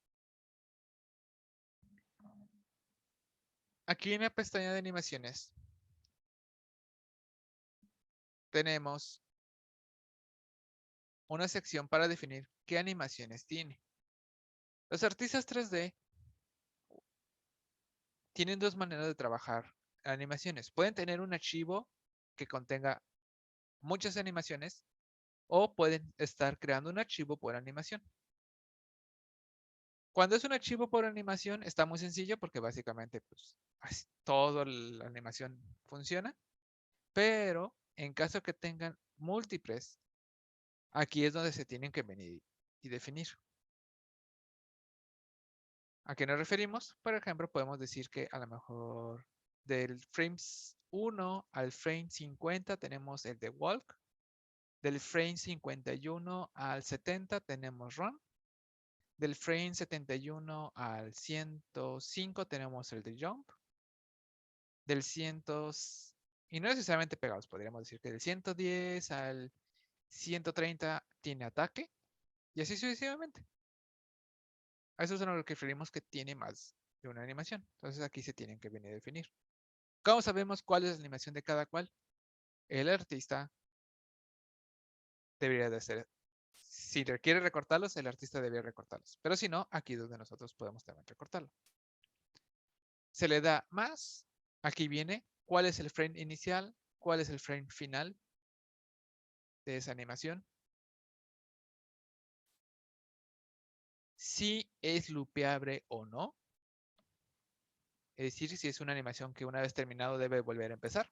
[SPEAKER 1] Aquí en la pestaña de animaciones tenemos una sección para definir qué animaciones tiene. Los artistas 3D tienen 2 maneras de trabajar animaciones. Pueden tener un archivo que contenga muchas animaciones o pueden estar creando un archivo por animación. Cuando es un archivo por animación está muy sencillo porque básicamente pues, toda la animación funciona, pero en caso que tengan múltiples, aquí es donde se tienen que venir y definir. ¿A qué nos referimos? Por ejemplo, podemos decir que a lo mejor Del frame 1 al frame 50 tenemos el de walk. Del frame 51 al 70 tenemos run. Del frame 71 al 105 tenemos el de jump. Del 100, y no necesariamente pegados, podríamos decir que del 110 al 130 tiene ataque. Y así sucesivamente. A eso es a lo que referimos que tiene más de una animación. Entonces aquí se tienen que venir a definir. ¿Cómo sabemos cuál es la animación de cada cual? El artista debería de hacer. Si requiere recortarlos, el artista debería recortarlos. Pero si no, aquí es donde nosotros podemos también recortarlo. Se le da más. Aquí viene cuál es el frame inicial, cuál es el frame final de esa animación. Si es loopeable o no. Es decir, si es una animación que una vez terminado debe volver a empezar.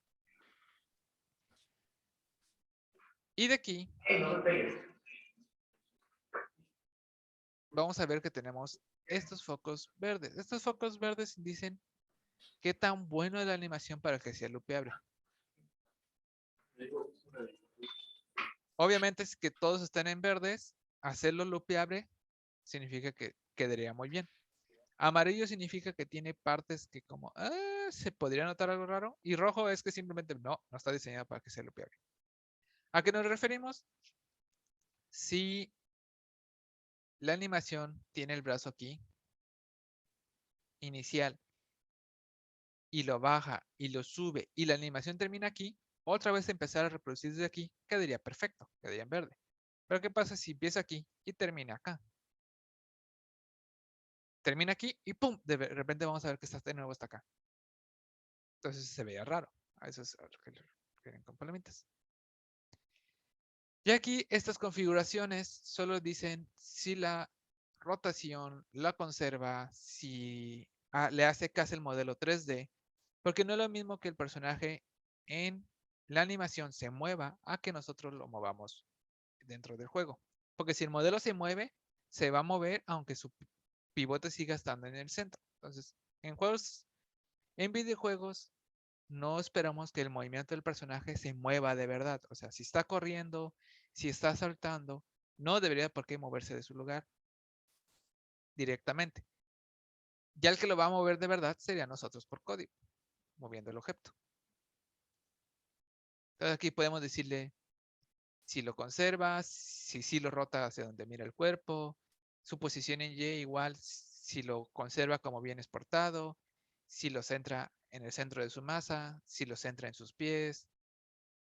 [SPEAKER 1] Y de aquí vamos a ver que tenemos estos focos verdes. Estos focos verdes dicen qué tan bueno es la animación para que sea loopeable. Obviamente, si que todos estén en verdes, hacerlo loopeable significa que quedaría muy bien. Amarillo significa que tiene partes que como se podría notar algo raro. Y rojo es que simplemente no está diseñado para que sea loopeable. ¿A qué nos referimos? Si la animación tiene el brazo aquí, inicial, y lo baja y lo sube y la animación termina aquí, otra vez empezar a reproducir desde aquí, quedaría perfecto, quedaría en verde. Pero ¿qué pasa si empieza aquí y termina acá? Termina aquí y ¡pum! De repente vamos a ver que está de nuevo hasta acá. Entonces se veía raro. A eso es a lo que le refieren con palomitas. Y aquí estas configuraciones solo dicen si la rotación la conserva, si le hace caso el modelo 3D, porque no es lo mismo que el personaje en la animación se mueva a que nosotros lo movamos dentro del juego. Porque si el modelo se mueve, se va a mover aunque su pivote siga estando en el centro. Entonces, en videojuegos, no esperamos que el movimiento del personaje se mueva de verdad. O sea, si está corriendo, si está saltando, no debería por qué moverse de su lugar directamente. Ya el que lo va a mover de verdad sería nosotros por código, moviendo el objeto. Entonces aquí podemos decirle si lo conserva, si lo rota hacia donde mira el cuerpo, su posición en Y igual, si lo conserva como bien exportado, si lo centra en el centro de su masa, si lo centra en sus pies,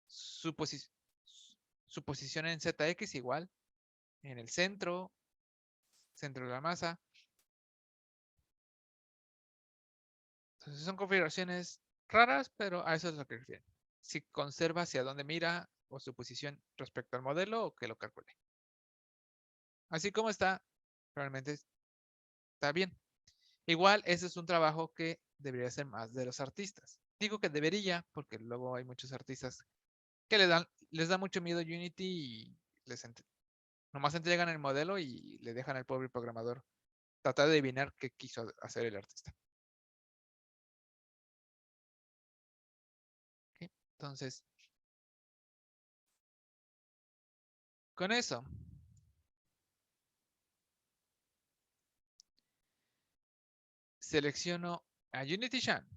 [SPEAKER 1] su posición en ZX igual, en el centro de la masa. Entonces son configuraciones raras, pero a eso es lo que refieren. Si conserva hacia dónde mira o su posición respecto al modelo o que lo calcule. Así como está, realmente está bien. Igual, ese es un trabajo que debería ser más de los artistas. Digo que debería, porque luego hay muchos artistas que les da mucho miedo Unity y nomás entregan el modelo y le dejan al pobre programador tratar de adivinar qué quiso hacer el artista. ¿Okay? Entonces, con eso, selecciono a Unity Shine.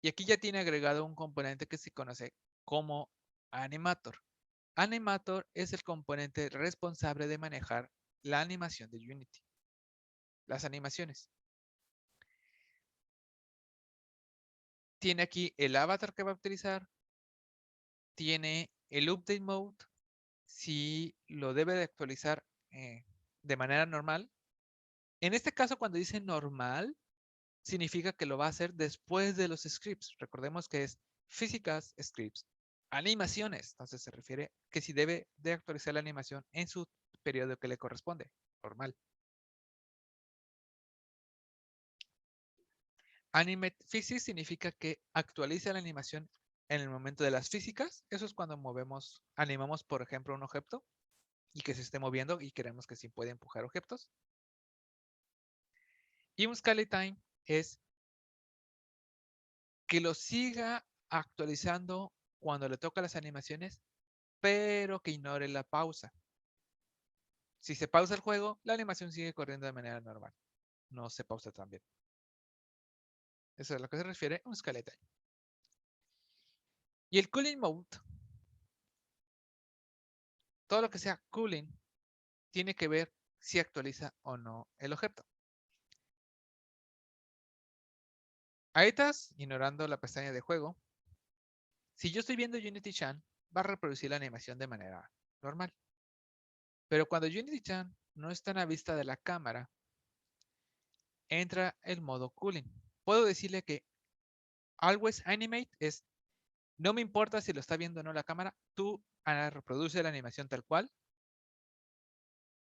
[SPEAKER 1] Y aquí ya tiene agregado un componente que se conoce como Animator. Animator es el componente responsable de manejar la animación de Unity. Las animaciones. Tiene aquí el avatar que va a utilizar. Tiene el update mode. Si lo debe de actualizar de manera normal. En este caso, cuando dice normal, significa que lo va a hacer después de los scripts. Recordemos que es físicas, scripts, animaciones. Entonces se refiere que si debe de actualizar la animación en su periodo que le corresponde, normal. Animate Physics significa que actualiza la animación en el momento de las físicas. Eso es cuando animamos, por ejemplo, un objeto y que se esté moviendo y queremos que sí puede empujar objetos. Y un Scale Time es que lo siga actualizando cuando le toca las animaciones, pero que ignore la pausa. Si se pausa el juego, la animación sigue corriendo de manera normal. No se pausa también. Eso es a lo que se refiere un skeleton. Y el cooling mode, todo lo que sea cooling, tiene que ver si actualiza o no el objeto. Ahí estás, ignorando la pestaña de juego. Si yo estoy viendo Unity Chan, va a reproducir la animación de manera normal. Pero cuando Unity Chan no está en la vista de la cámara, entra el modo cooling. Puedo decirle que always animate es, no me importa si lo está viendo o no la cámara, tú reproduce la animación tal cual.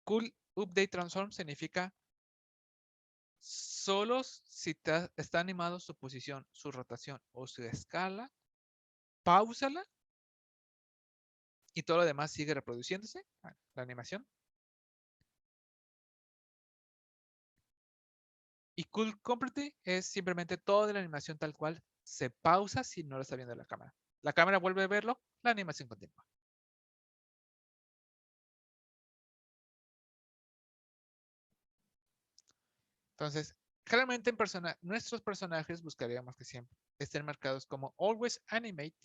[SPEAKER 1] Cool update transform significa solo si está animado su posición, su rotación o su escala, páusala y todo lo demás sigue reproduciéndose, la animación. Y Cool Complete es simplemente toda la animación tal cual se pausa si no lo está viendo la cámara. La cámara vuelve a verlo, la animación continúa. Entonces, claramente nuestros personajes buscaríamos que siempre estén marcados como Always Animate.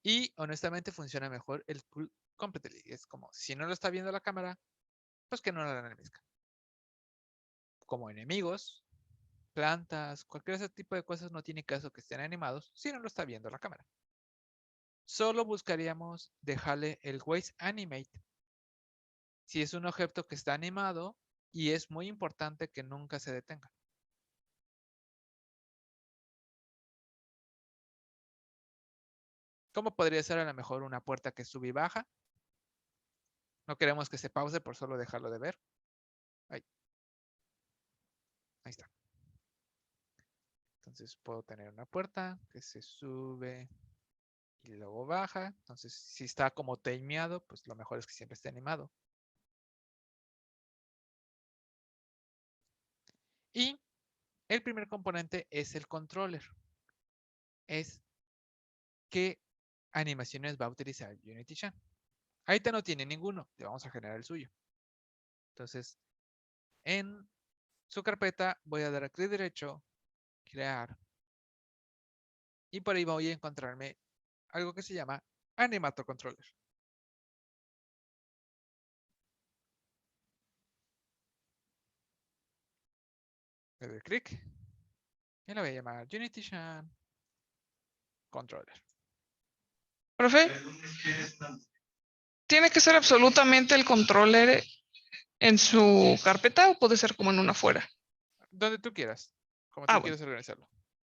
[SPEAKER 1] Y honestamente funciona mejor el Cool Completely. Es como, si no lo está viendo la cámara, pues que no lo animezca. Como enemigos, plantas, cualquier ese tipo de cosas no tiene caso que estén animados si no lo está viendo la cámara. Solo buscaríamos dejarle el Waze Animate si es un objeto que está animado y es muy importante que nunca se detenga. ¿Cómo podría ser a lo mejor una puerta que sube y baja? No queremos que se pause por solo dejarlo de ver. Ahí está. Entonces puedo tener una puerta que se sube y luego baja. Entonces, si está como timeado, pues lo mejor es que siempre esté animado. Y el primer componente es el controller. Es qué animaciones va a utilizar Unity Chan. Ahorita no tiene ninguno, le vamos a generar el suyo. Entonces, en su carpeta voy a dar a clic derecho, crear, y por ahí voy a encontrarme algo que se llama Animator Controller. Le doy clic y le voy a llamar Unity Chan Controller.
[SPEAKER 3] Profe, ¿tiene que ser absolutamente el controller en su carpeta o puede ser como en una fuera?
[SPEAKER 1] Donde tú quieras, como tú
[SPEAKER 3] Bueno,
[SPEAKER 1] quieras organizarlo.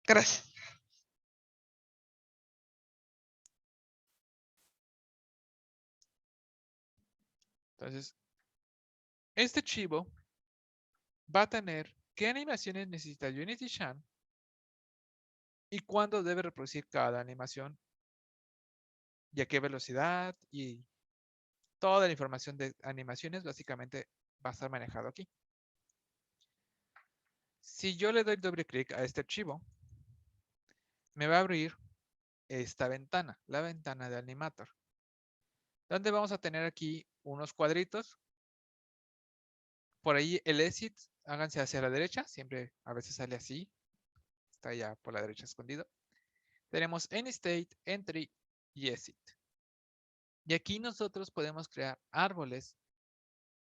[SPEAKER 3] gracias.
[SPEAKER 1] Entonces, este archivo va a tener qué animaciones necesita Unity Chan y cuándo debe reproducir cada animación y a qué velocidad y toda la información de animaciones básicamente va a estar manejado aquí. Si yo le doy doble clic a este archivo, me va a abrir esta ventana, la ventana de Animator, donde vamos a tener aquí unos cuadritos. Por ahí el exit, háganse hacia la derecha, siempre a veces sale así, está ya por la derecha escondido. Tenemos state, entry y exit. Y aquí nosotros podemos crear árboles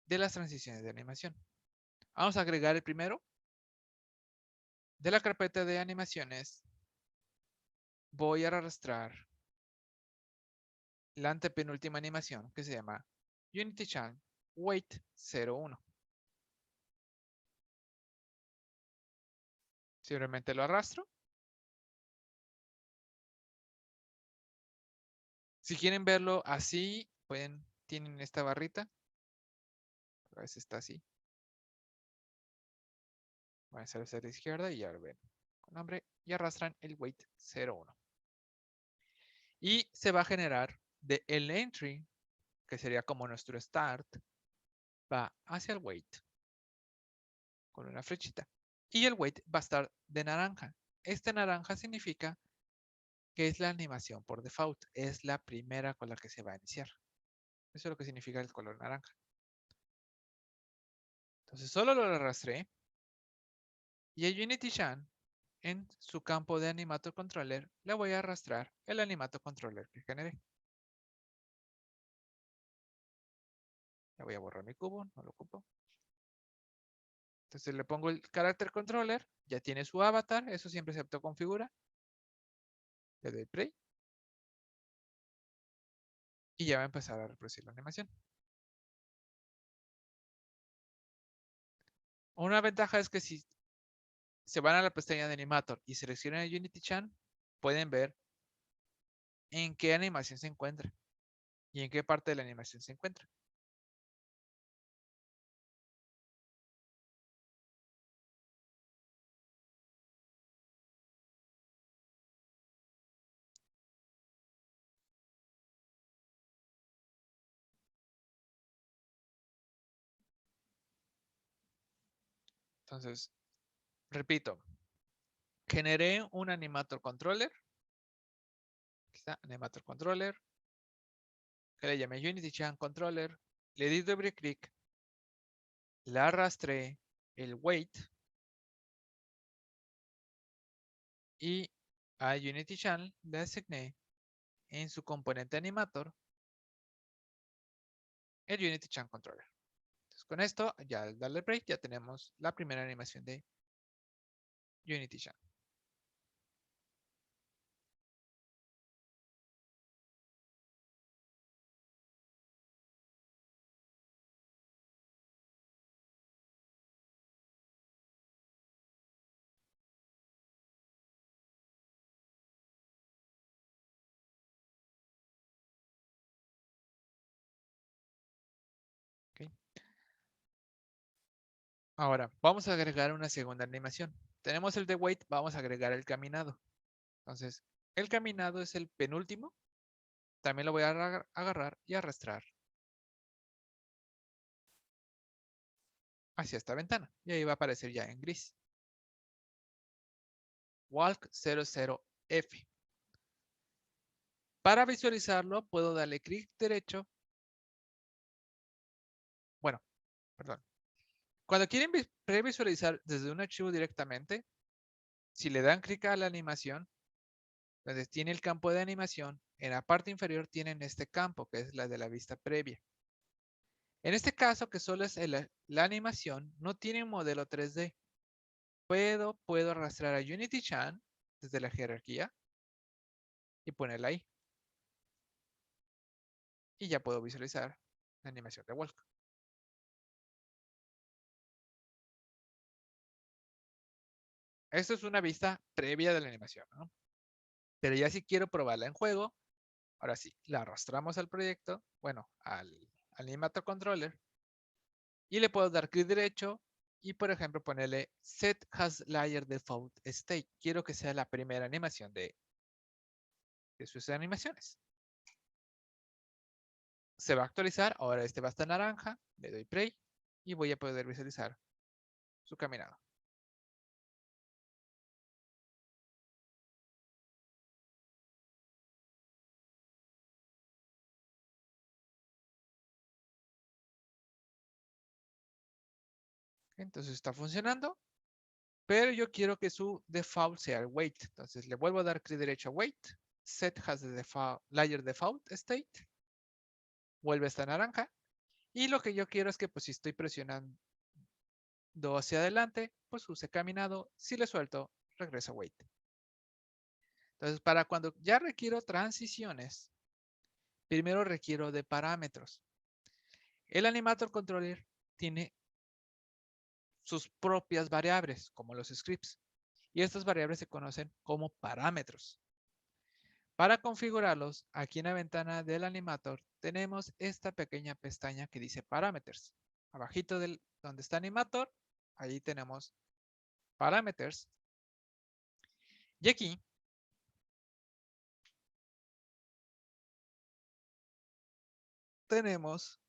[SPEAKER 1] de las transiciones de animación. Vamos a agregar el primero. De la carpeta de animaciones, voy a arrastrar la antepenúltima animación que se llama Unity Chan Wait 01. Simplemente lo arrastro. Si quieren verlo así, tienen esta barrita. A veces está así. Voy a hacer hacia la izquierda y ya lo ven con nombre y arrastran el Wait 01. Y se va a generar de el entry, que sería como nuestro start, va hacia el Wait con una flechita. Y el weight va a estar de naranja. Este naranja significa que es la animación por default. Es la primera con la que se va a iniciar. Eso es lo que significa el color naranja. Entonces solo lo arrastré. Y a UnityShine, en su campo de Animator Controller, le voy a arrastrar el Animator Controller que generé. Le voy a borrar mi cubo, no lo ocupo. Entonces le pongo el Character Controller, ya tiene su avatar, eso siempre se autoconfigura. Le doy play. Y ya va a empezar a reproducir la animación. Una ventaja es que si se van a la pestaña de Animator y seleccionan el UnityShine, pueden ver en qué animación se encuentra y en qué parte de la animación se encuentra. Entonces, repito, generé un Animator Controller. Aquí está, Animator Controller. Que le llamé UnityShine Controller. Le di doble clic. Le arrastré el weight. Y a UnityShine le asigné en su componente Animator el UnityShine Controller. Entonces, con esto, ya al darle break, ya tenemos la primera animación de UnityShine. ¿Okay? Ahora, vamos a agregar una segunda animación. Tenemos el de weight, vamos a agregar el caminado. Entonces, el caminado es el penúltimo. También lo voy a agarrar y arrastrar hacia esta ventana. Y ahí va a aparecer ya en gris. Walk 00F. Para visualizarlo, puedo darle clic derecho. Bueno, perdón. Cuando quieren previsualizar desde un archivo directamente, si le dan clic a la animación, donde tiene el campo de animación, en la parte inferior tienen este campo, que es la de la vista previa. En este caso, que solo es la animación, no tiene un modelo 3D. Puedo arrastrar a UnityShine desde la jerarquía y ponerla ahí. Y ya puedo visualizar la animación de Walk. Esto es una vista previa de la animación, ¿no? Pero ya si quiero probarla en juego, ahora sí, la arrastramos al proyecto, bueno, al Animator Controller, y le puedo dar clic derecho y, por ejemplo, ponerle Set Has Layer Default State. Quiero que sea la primera animación de sus animaciones. Se va a actualizar, ahora este va a estar naranja, le doy play y voy a poder visualizar su caminado. Entonces está funcionando, pero yo quiero que su default sea el weight. Entonces le vuelvo a dar clic derecho a weight, set has the default, layer default state, vuelve a estar naranja. Y lo que yo quiero es que pues si estoy presionando hacia adelante, pues use caminado. Si le suelto, regresa weight. Entonces para cuando ya requiero transiciones, primero requiero de parámetros. El Animator Controller tiene sus propias variables, como los scripts. Y estas variables se conocen como parámetros. Para configurarlos, aquí en la ventana del Animator, tenemos esta pequeña pestaña que dice Parameters. Abajito del donde está Animator, ahí tenemos Parameters. Y aquí tenemos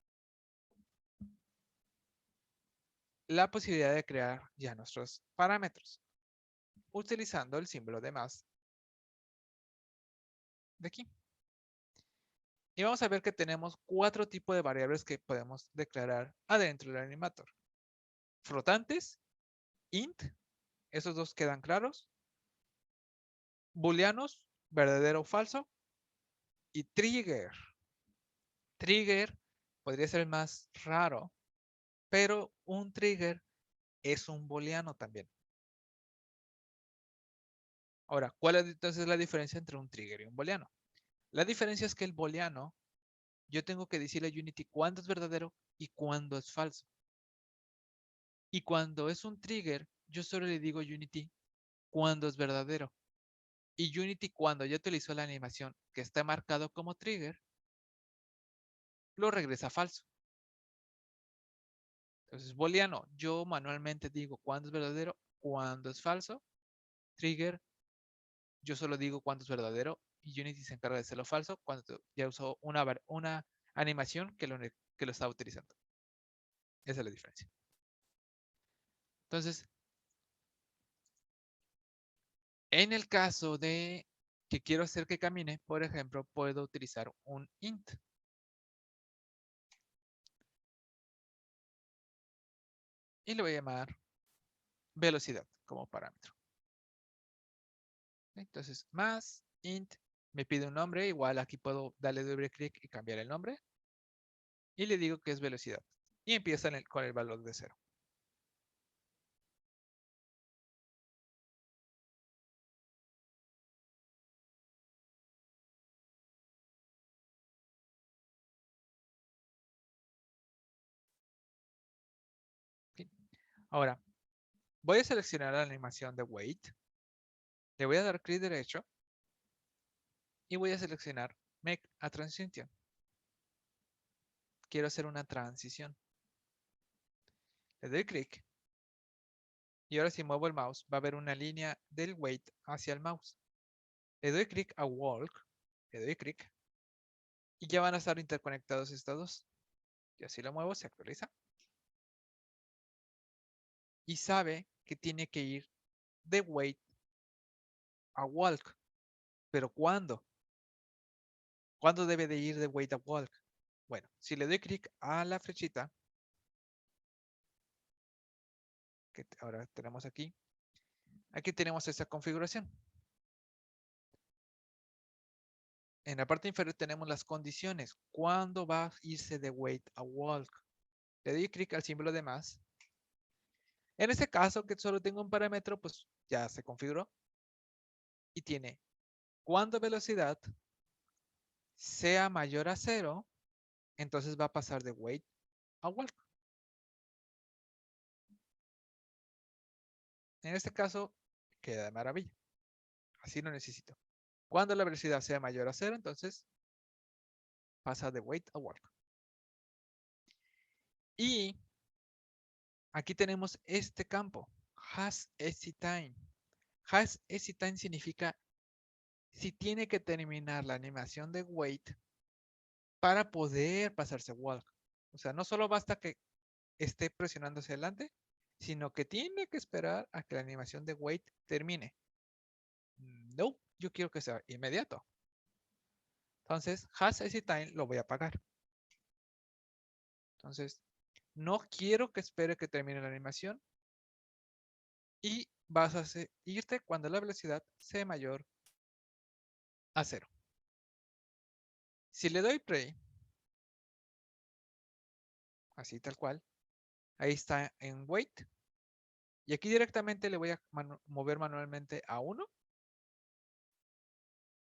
[SPEAKER 1] la posibilidad de crear ya nuestros parámetros utilizando el símbolo de más de aquí. Y vamos a ver que tenemos 4 tipos de variables que podemos declarar adentro del animator. Flotantes, int, esos dos quedan claros. Booleanos, verdadero o falso. Y trigger. Trigger podría ser el más raro, pero un trigger es un booleano también. Ahora, ¿cuál es entonces la diferencia entre un trigger y un booleano? La diferencia es que el booleano, yo tengo que decirle a Unity cuándo es verdadero y cuándo es falso. Y cuando es un trigger, yo solo le digo a Unity cuándo es verdadero. Y Unity, cuando ya utilizó la animación que está marcado como trigger, lo regresa falso. Entonces, booleano, yo manualmente digo cuándo es verdadero, cuándo es falso. Trigger, yo solo digo cuándo es verdadero y Unity se encarga de hacerlo falso cuando ya usó una animación que lo está utilizando. Esa es la diferencia. Entonces, en el caso de que quiero hacer que camine, por ejemplo, puedo utilizar un int. Y le voy a llamar velocidad como parámetro. Entonces, más int, me pide un nombre, igual aquí puedo darle doble clic y cambiar el nombre. Y le digo que es velocidad. Y empieza con el valor de 0. Ahora, voy a seleccionar la animación de wait. Le voy a dar clic derecho. Y voy a seleccionar Make a Transition. Quiero hacer una transición. Le doy clic. Y ahora si muevo el mouse, va a haber una línea del wait hacia el mouse. Le doy clic a Walk. Le doy clic. Y ya van a estar interconectados estos dos. Y así lo muevo, se actualiza. Y sabe que tiene que ir de wait a walk. ¿Pero cuándo? ¿Cuándo debe de ir de wait a walk? Bueno, si le doy clic a la flechita, que ahora tenemos aquí tenemos esa configuración. En la parte inferior tenemos las condiciones. ¿Cuándo va a irse de wait a walk? Le doy clic al símbolo de más. En este caso, que solo tengo un parámetro, pues ya se configuró. Y tiene cuando velocidad sea mayor a 0, entonces va a pasar de wait a walk. En este caso, queda de maravilla. Así lo necesito. Cuando la velocidad sea mayor a 0, entonces pasa de wait a walk. Y aquí tenemos este campo, has exit time. Has exit time significa si tiene que terminar la animación de wait para poder pasarse a walk. O sea, no solo basta que esté presionando hacia adelante, sino que tiene que esperar a que la animación de wait termine. No, yo quiero que sea inmediato. Entonces, has exit time lo voy a apagar. Entonces, no quiero que espere que termine la animación y vas a irte cuando la velocidad sea mayor a 0. Si le doy play, así tal cual, ahí está en wait. Y aquí directamente le voy a mover manualmente a 1.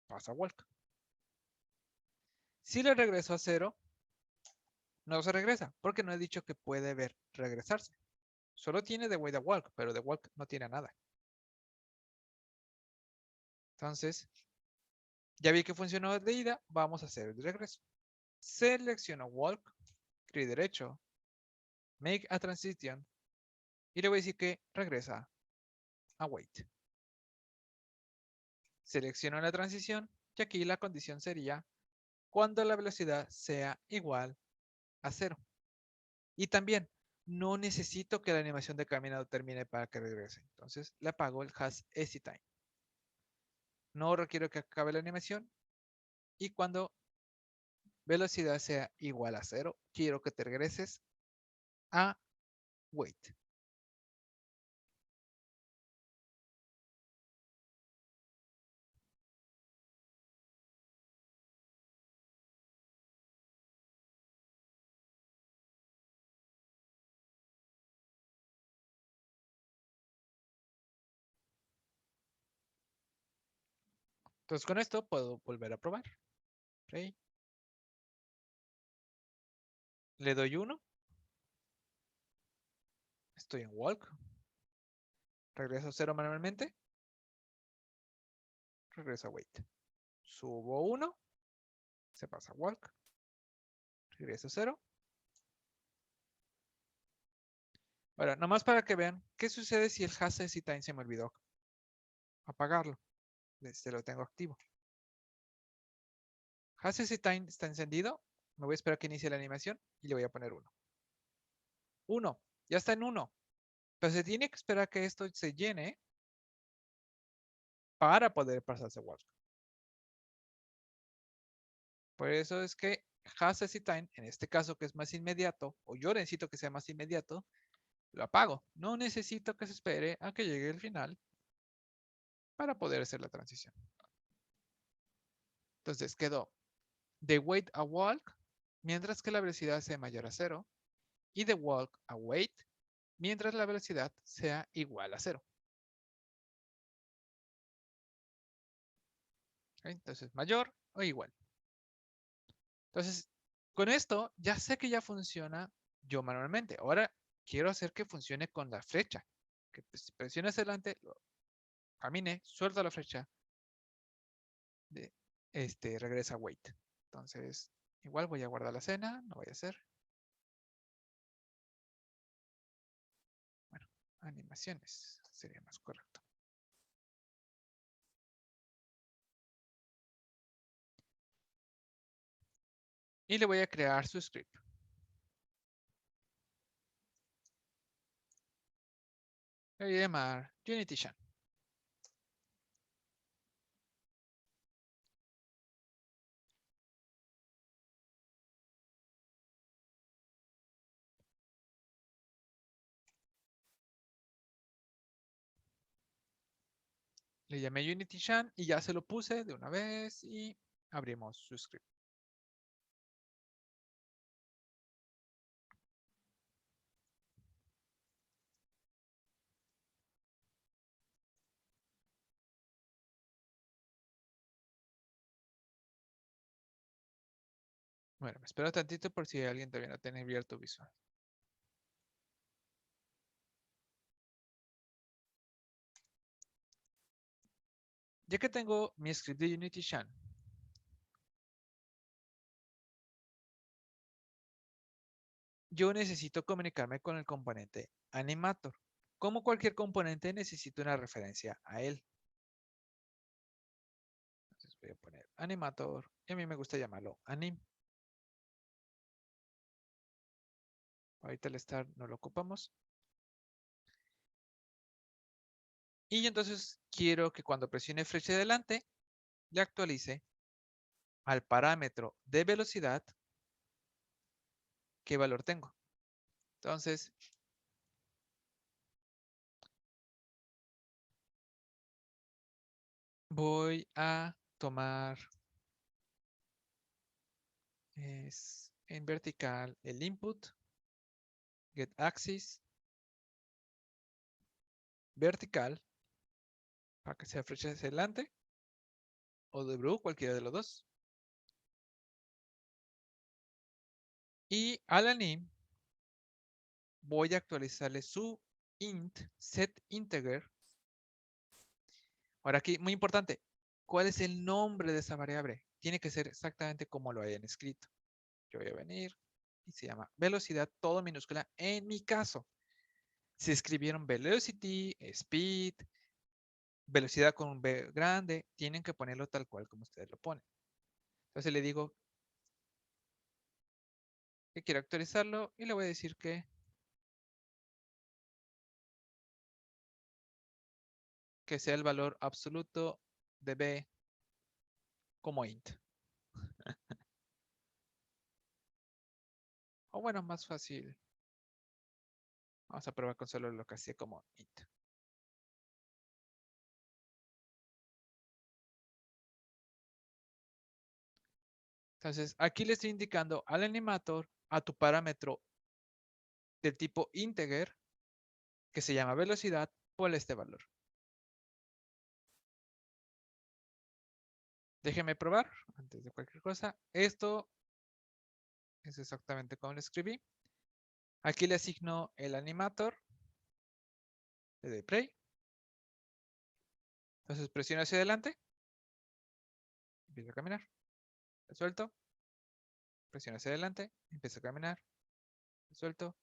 [SPEAKER 1] Pasa walk. Si le regreso a 0, no se regresa, porque no he dicho que puede regresarse. Solo tiene de wait a walk, pero de walk no tiene nada. Entonces, ya vi que funcionó de ida, vamos a hacer el regreso. Selecciono walk, clic derecho, make a transition, y le voy a decir que regresa a wait. Selecciono la transición y aquí la condición sería cuando la velocidad sea igual a 0. Y también no necesito que la animación de caminado termine para que regrese. Entonces le apago el has exit time. No requiero que acabe la animación. Y cuando velocidad sea igual a 0, quiero que te regreses a wait. Entonces con esto puedo volver a probar. ¿Sí? Le doy 1. Estoy en walk. Regreso a 0 manualmente. Regreso a wait. Subo 1. Se pasa a walk. Regreso a 0. Ahora, nomás para que vean qué sucede si el has exit time se me olvidó apagarlo. Lo tengo activo. Has exit time está encendido. Me voy a esperar que inicie la animación y le voy a poner 1. 1. Ya está en 1. Pero se tiene que esperar que esto se llene para poder pasarse a walk. Por eso es que has exit time, en este caso que es más inmediato, o yo necesito que sea más inmediato, lo apago. No necesito que se espere a que llegue el final para poder hacer la transición. Entonces quedó de wait a walk, mientras que la velocidad sea mayor a 0, y de walk a wait, mientras la velocidad sea igual a 0. Entonces, mayor o igual. Entonces, con esto ya sé que ya funciona yo manualmente. Ahora quiero hacer que funcione con la flecha. Que presione hacia adelante, camine, suelta la flecha, regresa a wait. Entonces, igual voy a guardar la escena, no voy a hacer. Bueno, animaciones sería más correcto. Y le voy a crear su script. Le voy a llamar UnityShun. Le llamé UnityShun y ya se lo puse de una vez y abrimos su script. Bueno, me espero tantito por si alguien todavía no tiene abierto Visual. Ya que tengo mi script de UnityShun, yo necesito comunicarme con el componente Animator. Como cualquier componente, necesito una referencia a él. Entonces voy a poner Animator y a mí me gusta llamarlo Anim. Ahorita el start no lo ocupamos. Y entonces quiero que cuando presione flecha adelante, le actualice al parámetro de velocidad qué valor tengo. Entonces, voy a tomar en vertical el input, get axis, vertical, para que sea flecha hacia adelante, o W, cualquiera de los dos. Y al anim voy a actualizarle su int, set integer. Ahora aquí, muy importante, ¿cuál es el nombre de esa variable? Tiene que ser exactamente como lo hayan escrito. Yo voy a venir y se llama velocidad, todo minúscula. En mi caso, si escribieron velocity, speed, velocidad con un B grande, tienen que ponerlo tal cual como ustedes lo ponen. Entonces le digo que quiero actualizarlo y le voy a decir que que sea el valor absoluto de b como int. O bueno, más fácil. Vamos a probar con solo lo que hacía como int. Entonces, aquí le estoy indicando al animator a tu parámetro del tipo integer, que se llama velocidad, por este valor. Déjeme probar, antes de cualquier cosa. Esto es exactamente como lo escribí. Aquí le asigno el animator. Le doy play. Entonces presiono hacia adelante. Empieza a caminar. Lo suelto. Presiono hacia adelante. Empieza a caminar. Lo suelto.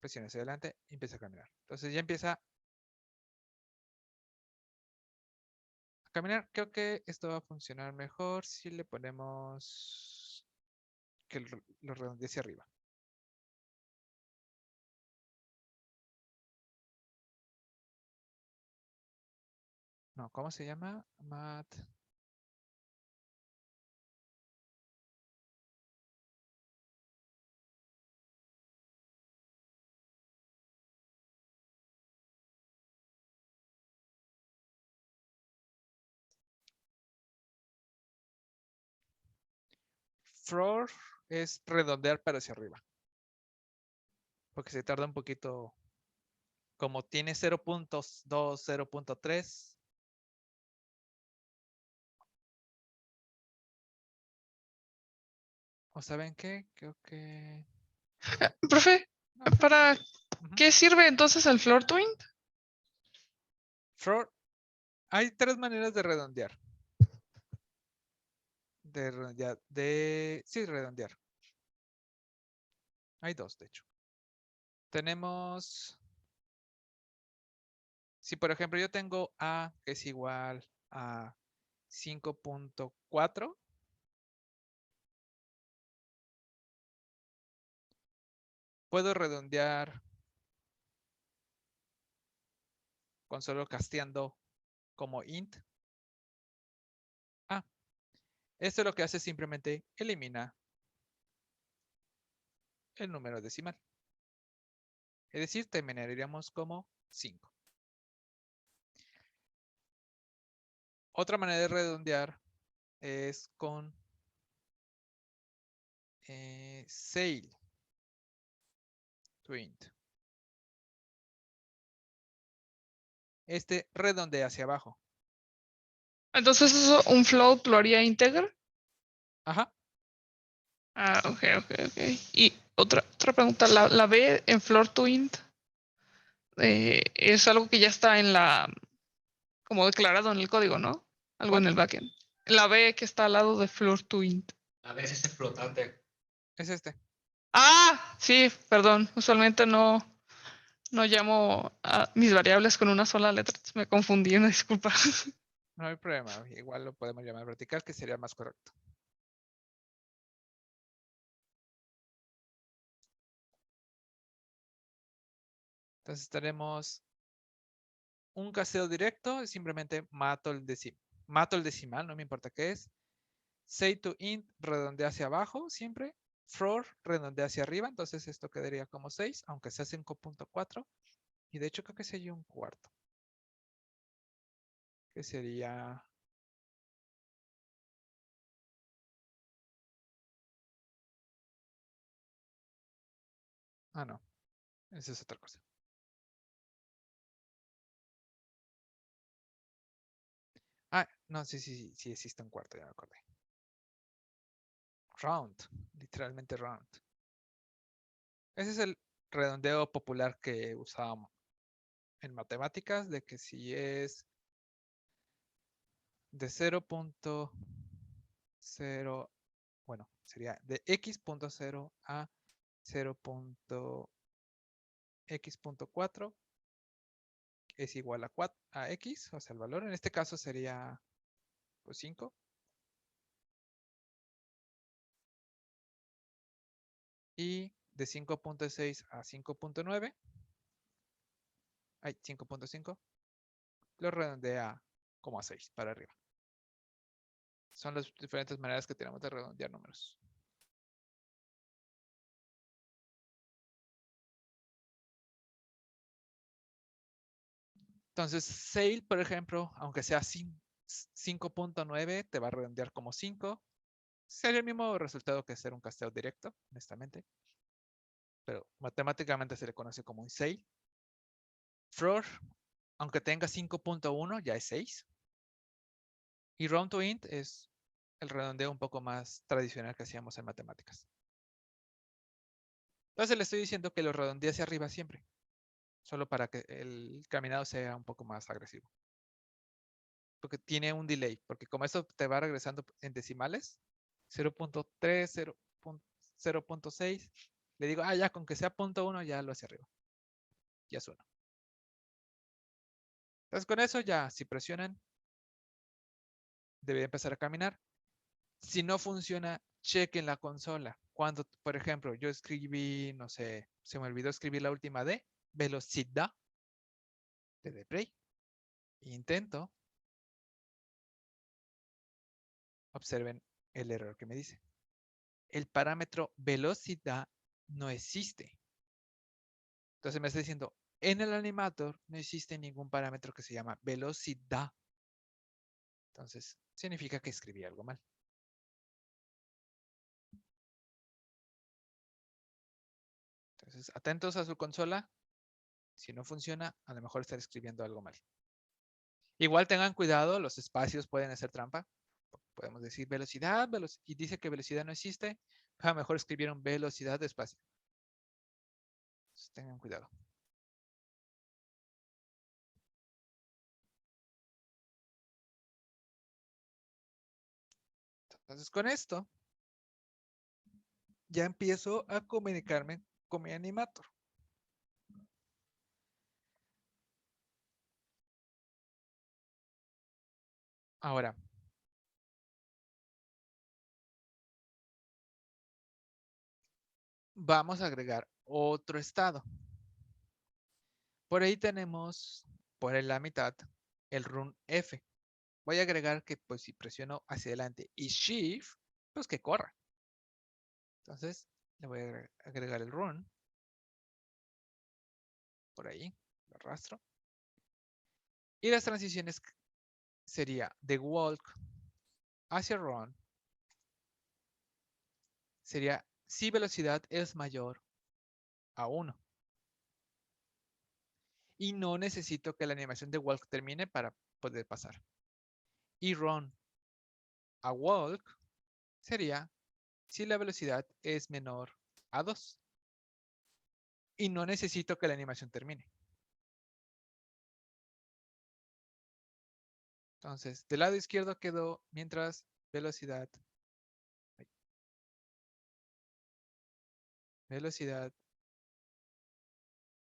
[SPEAKER 1] Presiono hacia adelante. Empieza a caminar. Entonces ya empieza a caminar. Creo que esto va a funcionar mejor si le ponemos que lo redondee hacia arriba. No, ¿cómo se llama? Mat. Floor es redondear para hacia arriba. Porque se tarda un poquito. Como tiene 0.2, 0.3. ¿O saben qué? Creo que...
[SPEAKER 3] Profe,
[SPEAKER 1] no.
[SPEAKER 3] ¿para
[SPEAKER 1] Ujú.
[SPEAKER 3] qué sirve entonces el floor to int?
[SPEAKER 1] Floor. Hay tres maneras de redondear. Sí, redondear. Hay dos, de hecho. Tenemos... Si por ejemplo yo tengo A que es igual a 5.4. Puedo redondear con solo casteando como int. Ah, esto lo que hace simplemente elimina el número decimal. Es decir, terminaríamos como 5. Otra manera de redondear es con sail to int. Este redondea hacia abajo.
[SPEAKER 3] Entonces, ¿eso un float lo haría integer?
[SPEAKER 1] Ajá.
[SPEAKER 3] Ah, ok. Y otra pregunta, ¿la B en floor to int es algo que ya está en como declarado en el código, ¿no? Algo en
[SPEAKER 1] ¿Cuál?
[SPEAKER 3] el backend. La B que está al lado de floor to int.
[SPEAKER 2] A veces es flotante.
[SPEAKER 1] Es este.
[SPEAKER 3] Ah, sí, perdón. Usualmente no llamo a mis variables con una sola letra. Me confundí, una disculpa.
[SPEAKER 1] No hay problema. Igual lo podemos llamar vertical, que sería más correcto. Entonces tenemos un casteo directo. Simplemente mato el decimal, no me importa qué es. Say to int redondea hacia abajo siempre. Floor redondea hacia arriba. Entonces esto quedaría como 6, aunque sea 5.4. Y de hecho creo que sería un cuarto. Que sería... Ah, no. Esa es otra cosa. Ah, no, sí existe un cuarto, ya me acordé. Round, literalmente round. Ese es el redondeo popular que usábamos en matemáticas, de que si es de 0.0, bueno, sería de x.0 a 0.x.4 es igual a, a x, o sea, el valor. En este caso sería pues 5. Y de 5.6 a 5.9, hay 5.5, lo redondea como a 6 para arriba. Son las diferentes maneras que tenemos de redondear números. Entonces, sale, por ejemplo, aunque sea 5.9, te va a redondear como 5. Sería el mismo resultado que hacer un casteo directo, honestamente. Pero matemáticamente se le conoce como un sale. Floor, aunque tenga 5.1, ya es 6. Y round to int es el redondeo un poco más tradicional que hacíamos en matemáticas. Entonces le estoy diciendo que lo redondee hacia arriba siempre, solo para que el caminado sea un poco más agresivo. Porque tiene un delay, porque como esto te va regresando en decimales, 0.3, 0.6, le digo, ya con que sea 0.1 ya lo hacia arriba. Ya es 1. Entonces con eso ya, si presionan, debe empezar a caminar. Si no funciona, chequen la consola. Cuando, por ejemplo, yo escribí, no sé, se me olvidó escribir la última D, velocidad, de play. Intento. Observen el error que me dice. El parámetro velocidad no existe. Entonces me está diciendo, en el animator no existe ningún parámetro que se llama velocidad. Entonces, significa que escribí algo mal. Entonces, atentos a su consola. Si no funciona, a lo mejor estar escribiendo algo mal. Igual tengan cuidado, los espacios pueden hacer trampa. Podemos decir velocidad, y dice que velocidad no existe. A lo mejor escribieron velocidad de espacio. Entonces, tengan cuidado. Entonces, con esto, ya empiezo a comunicarme con mi animator. Ahora, vamos a agregar otro estado. Por ahí tenemos, por la mitad, el run F. Voy a agregar que pues si presiono hacia adelante y Shift, pues que corra. Entonces, le voy a agregar el run. Por ahí, lo arrastro. Y las transiciones sería de walk hacia run. Sería si velocidad es mayor a 1. Y no necesito que la animación de walk termine para poder pasar. Y run a walk sería si la velocidad es menor a 2. Y no necesito que la animación termine. Entonces, del lado izquierdo quedó mientras velocidad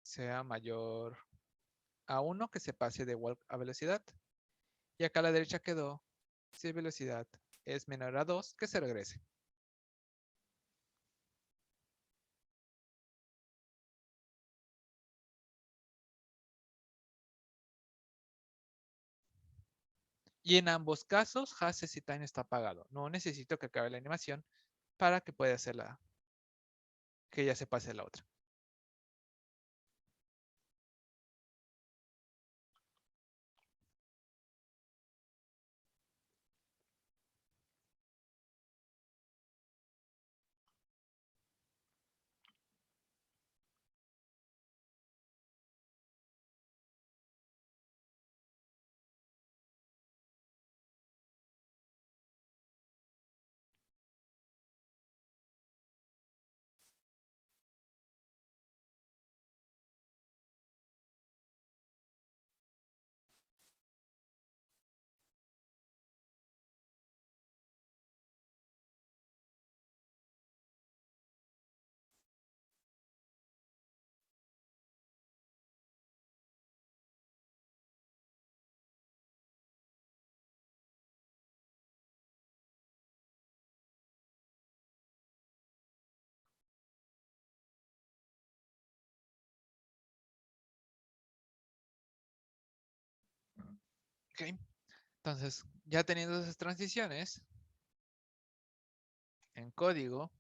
[SPEAKER 1] sea mayor a 1, que se pase de walk a velocidad. Y acá a la derecha quedó si velocidad es menor a 2, que se regrese. Y en ambos casos, Hasses y Time está apagado. No necesito que acabe la animación para que pueda hacer que ya se pase a la otra. Ok. Entonces, ya teniendo esas transiciones en código,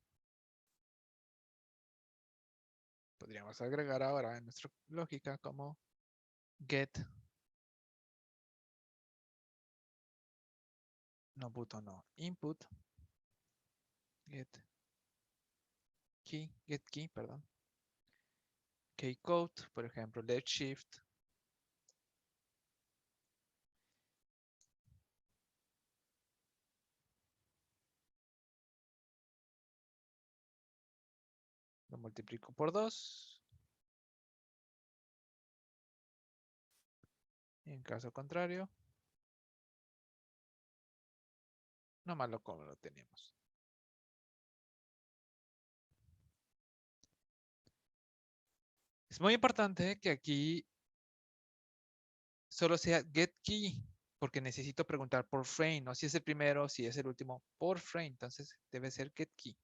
[SPEAKER 1] podríamos agregar ahora en nuestra lógica como get, no button, no, input, get key, perdón, key code, por ejemplo, let shift, lo multiplico por 2. En caso contrario, nomás lo como lo tenemos. Es muy importante que aquí solo sea get key, porque necesito preguntar por frame, no si es el primero, si es el último, por frame. Entonces debe ser get key.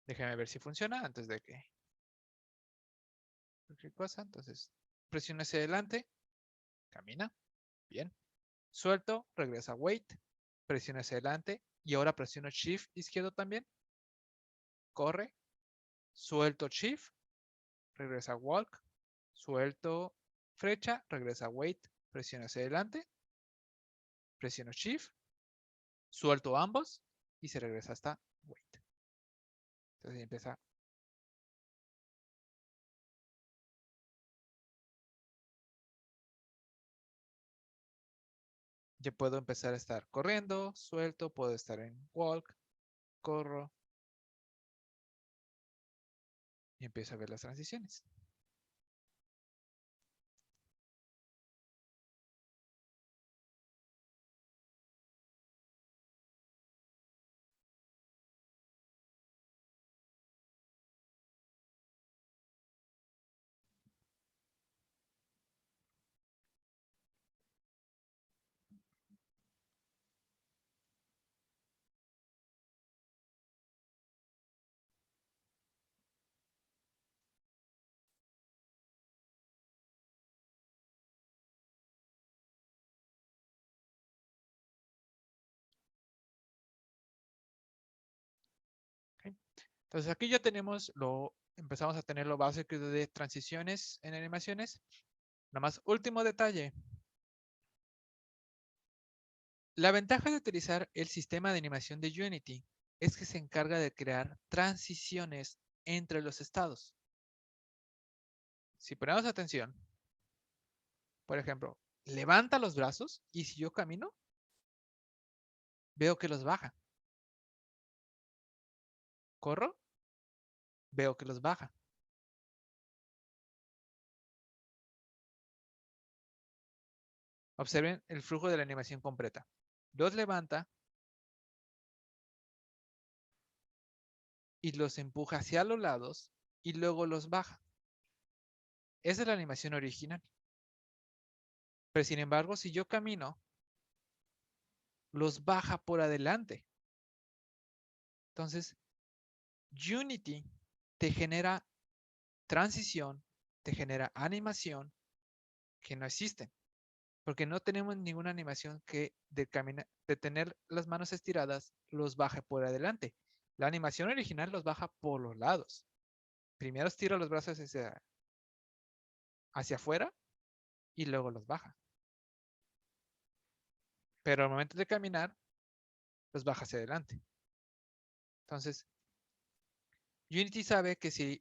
[SPEAKER 1] Déjame ver si funciona antes de que cualquier cosa. Entonces presiono hacia adelante, camina, bien. Suelto, regresa wait, presiono hacia adelante y ahora presiono shift izquierdo también. Corre, suelto shift, regresa walk, suelto flecha, regresa wait, presiono hacia adelante, presiono shift, suelto ambos y se regresa hasta wait. Entonces empieza. Ya puedo empezar a estar corriendo, suelto, puedo estar en walk, corro y empiezo a ver las transiciones. ¿Ok? Entonces aquí ya tenemos empezamos a tener lo básico de transiciones en animaciones. Nada más, último detalle. La ventaja de utilizar el sistema de animación de Unity es que se encarga de crear transiciones entre los estados. Si ponemos atención, por ejemplo, levanta los brazos y si yo camino, veo que los baja. Corro, veo que los baja. Observen el flujo de la animación completa. Los levanta y los empuja hacia los lados y luego los baja. Esa es la animación original. Pero sin embargo, si yo camino, los baja por adelante. Entonces, Unity te genera transición, te genera animación que no existen. Porque no tenemos ninguna animación que de tener las manos estiradas los baje por adelante. La animación original los baja por los lados. Primero estira los brazos hacia afuera y luego los baja. Pero al momento de caminar, los baja hacia adelante. Entonces, Unity sabe que si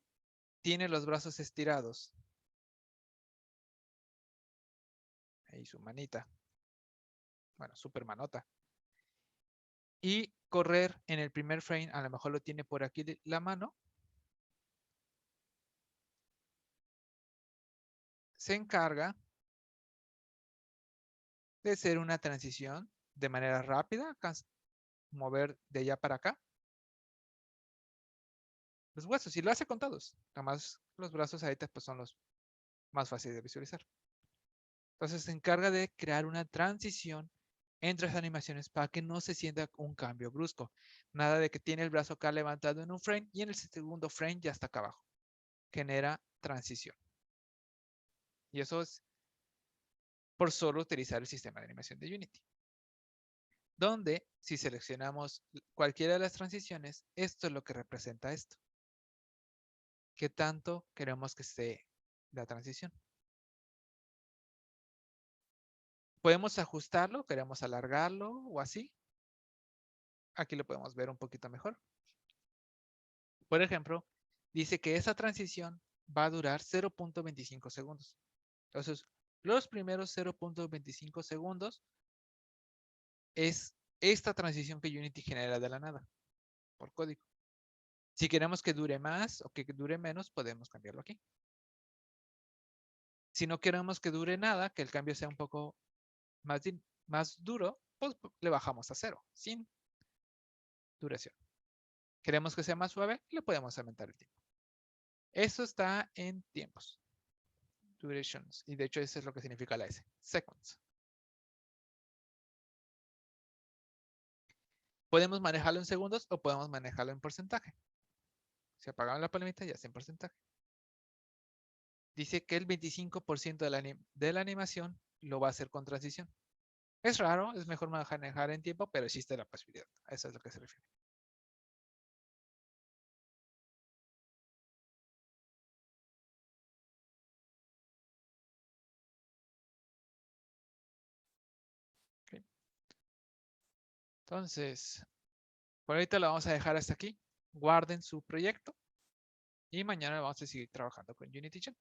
[SPEAKER 1] tiene los brazos estirados, ahí su manita, bueno, super manota, y correr en el primer frame, a lo mejor lo tiene por aquí la mano, se encarga de hacer una transición de manera rápida, mover de allá para acá los huesos y lo hace con todos. Además, los brazos ahorita pues son los más fáciles de visualizar. Entonces se encarga de crear una transición entre las animaciones para que no se sienta un cambio brusco. Nada de que tiene el brazo acá levantado en un frame y en el segundo frame ya está acá abajo. Genera transición. Y eso es por solo utilizar el sistema de animación de Unity. Donde si seleccionamos cualquiera de las transiciones, esto es lo que representa esto. ¿Qué tanto queremos que esté la transición? Podemos ajustarlo, queremos alargarlo o así. Aquí lo podemos ver un poquito mejor. Por ejemplo, dice que esa transición va a durar 0.25 segundos. Entonces, los primeros 0.25 segundos es esta transición que Unity genera de la nada, por código. Si queremos que dure más o que dure menos, podemos cambiarlo aquí. Si no queremos que dure nada, que el cambio sea un poco más duro, pues le bajamos a 0, sin duración. Queremos que sea más suave, le podemos aumentar el tiempo. Eso está en tiempos. Durations. Y de hecho eso es lo que significa la S. Seconds. Podemos manejarlo en segundos o podemos manejarlo en porcentaje. Si apagamos la palomita ya es en porcentaje. Dice que el 25% de la animación lo va a hacer con transición. Es raro, es mejor manejar en tiempo, pero existe la posibilidad. A eso es lo que se refiere. Okay. Entonces, por ahorita lo vamos a dejar hasta aquí. Guarden su proyecto y mañana vamos a seguir trabajando con Unity Chat.